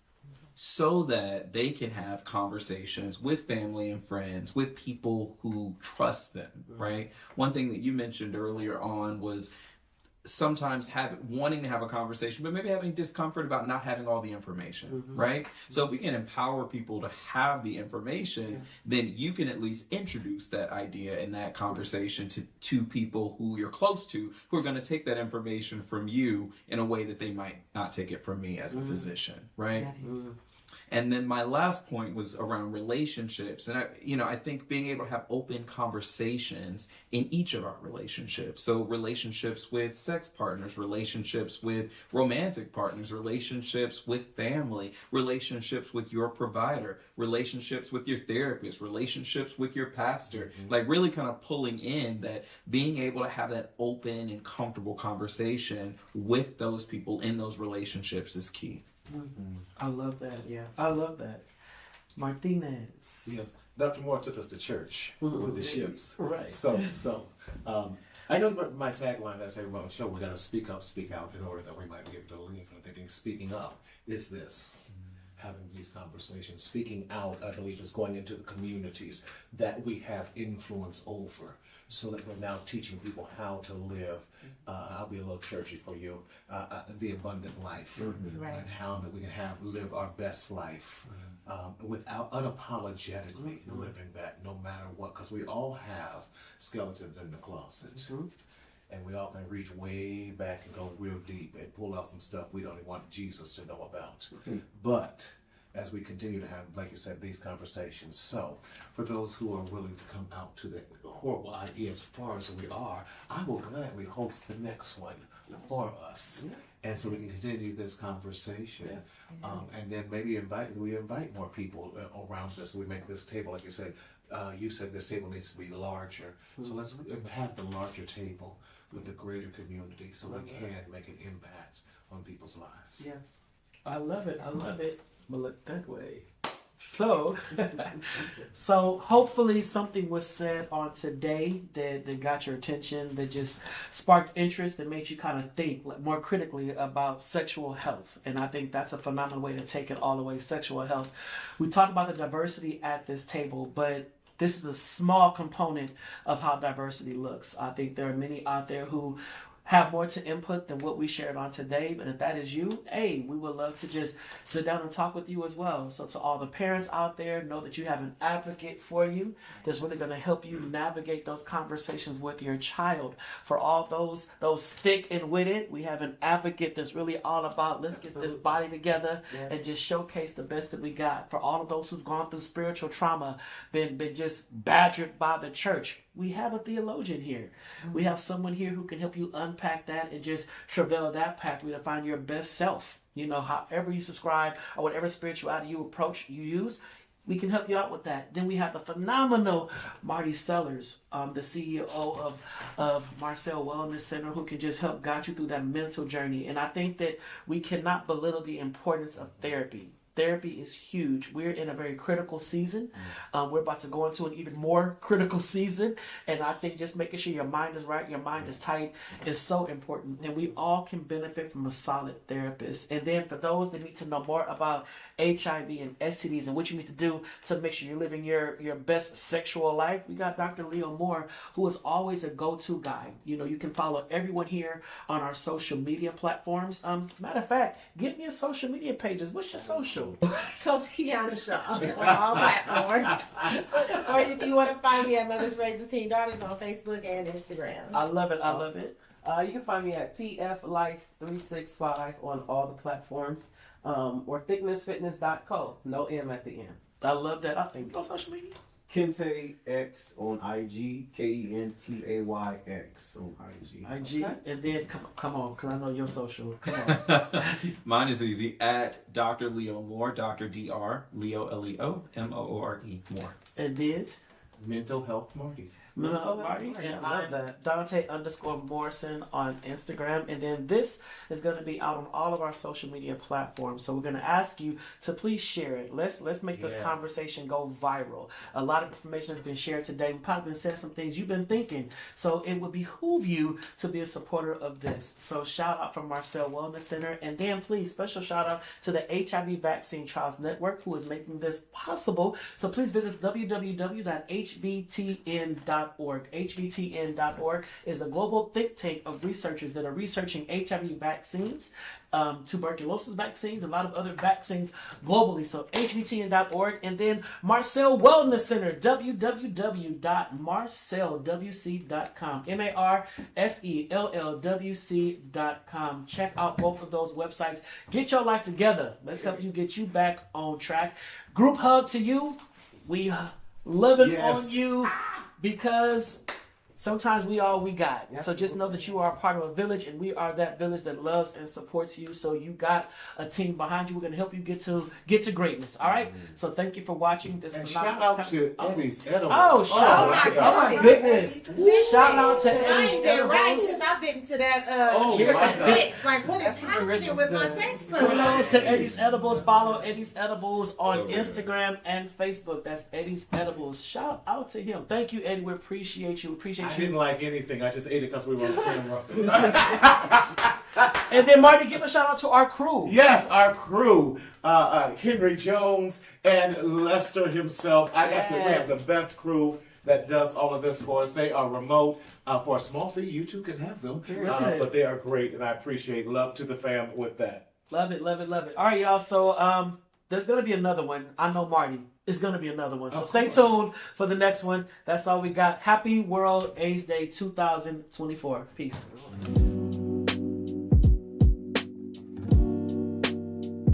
so that they can have conversations with family and friends, with people who trust them, right? One thing that you mentioned earlier on was sometimes wanting to have a conversation, but maybe having discomfort about not having all the information, right? So if we can empower people to have the information, then you can at least introduce that idea and that conversation to people who you're close to, who are going to take that information from you in a way that they might not take it from me as a physician, right? And then my last point was around relationships. And I think being able to have open conversations in each of our relationships. So relationships with sex partners, relationships with romantic partners, relationships with family, relationships with your provider, relationships with your therapist, relationships with your pastor. Like really kind of pulling in that, being able to have that open and comfortable conversation with those people in those relationships is key. I love that. Yeah, I love that. Martinez. Yes, Dr. Moore took us to church with the ships. Right. So, I know my tagline that's every on the show, we got to speak up, speak out in order that we might be able to leave. And I think speaking up is this. Having these conversations, speaking out, I believe, is going into the communities that we have influence over, so that we're now teaching people how to live. I'll be a little churchy for you. The abundant life, and how that we can live our best life without unapologetically living that, no matter what, because we all have skeletons in the closet. And we all can reach way back and go real deep and pull out some stuff we don't even want Jesus to know about. But as we continue to have, like you said, these conversations, so for those who are willing to come out to the horrible idea as far as we are, I will gladly host the next one for us. And so we can continue this conversation. And then maybe invite more people around us. We make this table, like you said this table needs to be larger. So let's have the larger table with the greater community, so we can make an impact on people's lives. Yeah, I love it. I love it. But look that way. So, hopefully something was said on today that got your attention, that just sparked interest, that made you kind of think more critically about sexual health. And I think that's a phenomenal way to take it all the way, sexual health. We talked about the diversity at this table, but this is a small component of how diversity looks. I think there are many out there who have more to input than what we shared on today. But if that is you, hey, we would love to just sit down and talk with you as well. So to all the parents out there, know that you have an advocate for you that's really going to help you navigate those conversations with your child. For all those thick and witted, we have an advocate that's really all about, let's get this body together and just showcase the best that we got. For all of those who've gone through spiritual trauma, been just badgered by the church, we have a theologian here. We have someone here who can help you unpack that and just travail that pathway to find your best self. However you subscribe or whatever spirituality you use, we can help you out with that. Then we have the phenomenal Marty Sellers, the CEO of Marcel Wellness Center, who can just help guide you through that mental journey. And I think that we cannot belittle the importance of therapy. Therapy is huge. We're in a very critical season. We're about to go into an even more critical season. And I think just making sure your mind is right, your mind is tight is so important. And we all can benefit from a solid therapist. And then for those that need to know more about HIV and STDs and what you need to do to make sure you're living your best sexual life, we got Dr. Leo Moore, who is always a go-to guy. You know, you can follow everyone here on our social media platforms. Matter of fact, give me your social media pages. What's your social? Coach Kiana Shaw on all platforms. Or if you want to find me at Mothers Raising Teen Daughters on Facebook and Instagram. I love it. I love it. You can find me at TFLife365 on all the platforms, or thicknessfitness.co. No M at the end. I love that. I think on social media. Kente X on IG, KENTAYX on IG. IG, and then come on, because I know your social. Come on. Mine is easy, at Dr. Leo Moore, Dr. Dr. Leo Leo Moore Moore. And then Mental Health Marty. Marty, and I'm Dante_Morrison on Instagram. And then this is going to be out on all of our social media platforms. So we're going to ask you to please share it. Let's make this conversation go viral. A lot of information has been shared today. We've probably been saying some things you've been thinking. So it would behoove you to be a supporter of this. So shout out from Marcel Wellness Center. And then please, special shout out to the HIV Vaccine Trials Network, who is making this possible. So please visit www.hvtn.org. HVTN.org is a global think tank of researchers that are researching HIV vaccines, tuberculosis vaccines, a lot of other vaccines globally. So HVTN.org, and then Marcel Wellness Center, www.marcelwc.com, MARSELLWC.com. Check out both of those websites. Get your life together. Let's help you get you back on track. Group hug to you. We living on you. Because sometimes we all we got. So just know that you are a part of a village, and we are that village that loves and supports you. So you got a team behind you. We're gonna help you get to greatness. All right. So thank you for watching this. And shout out to Eddie's Edibles. Oh my goodness! Shout out to Eddie's Edibles. Right, because I've been to that. Fix. Like, what is happening with my textbook? Kudos to Eddie's Edibles. Follow Eddie's Edibles on Instagram and Facebook. That's Eddie's Edibles. Shout out to him. Thank you, Eddie. We appreciate you. I didn't like anything. I just ate it because we were on camera. And then Marty, give a shout out to our crew. Yes, our crew. Henry Jones and Lester himself. We have the best crew that does all of this for us. They are remote. For a small fee, you too can have them. But they are great, and I appreciate love to the fam with that. Love it, love it, love it. All right, y'all. So there's going to be another one. I know Marty. It's going to be another one. So stay tuned for the next one. That's all we got. Happy World AIDS Day 2024. Peace.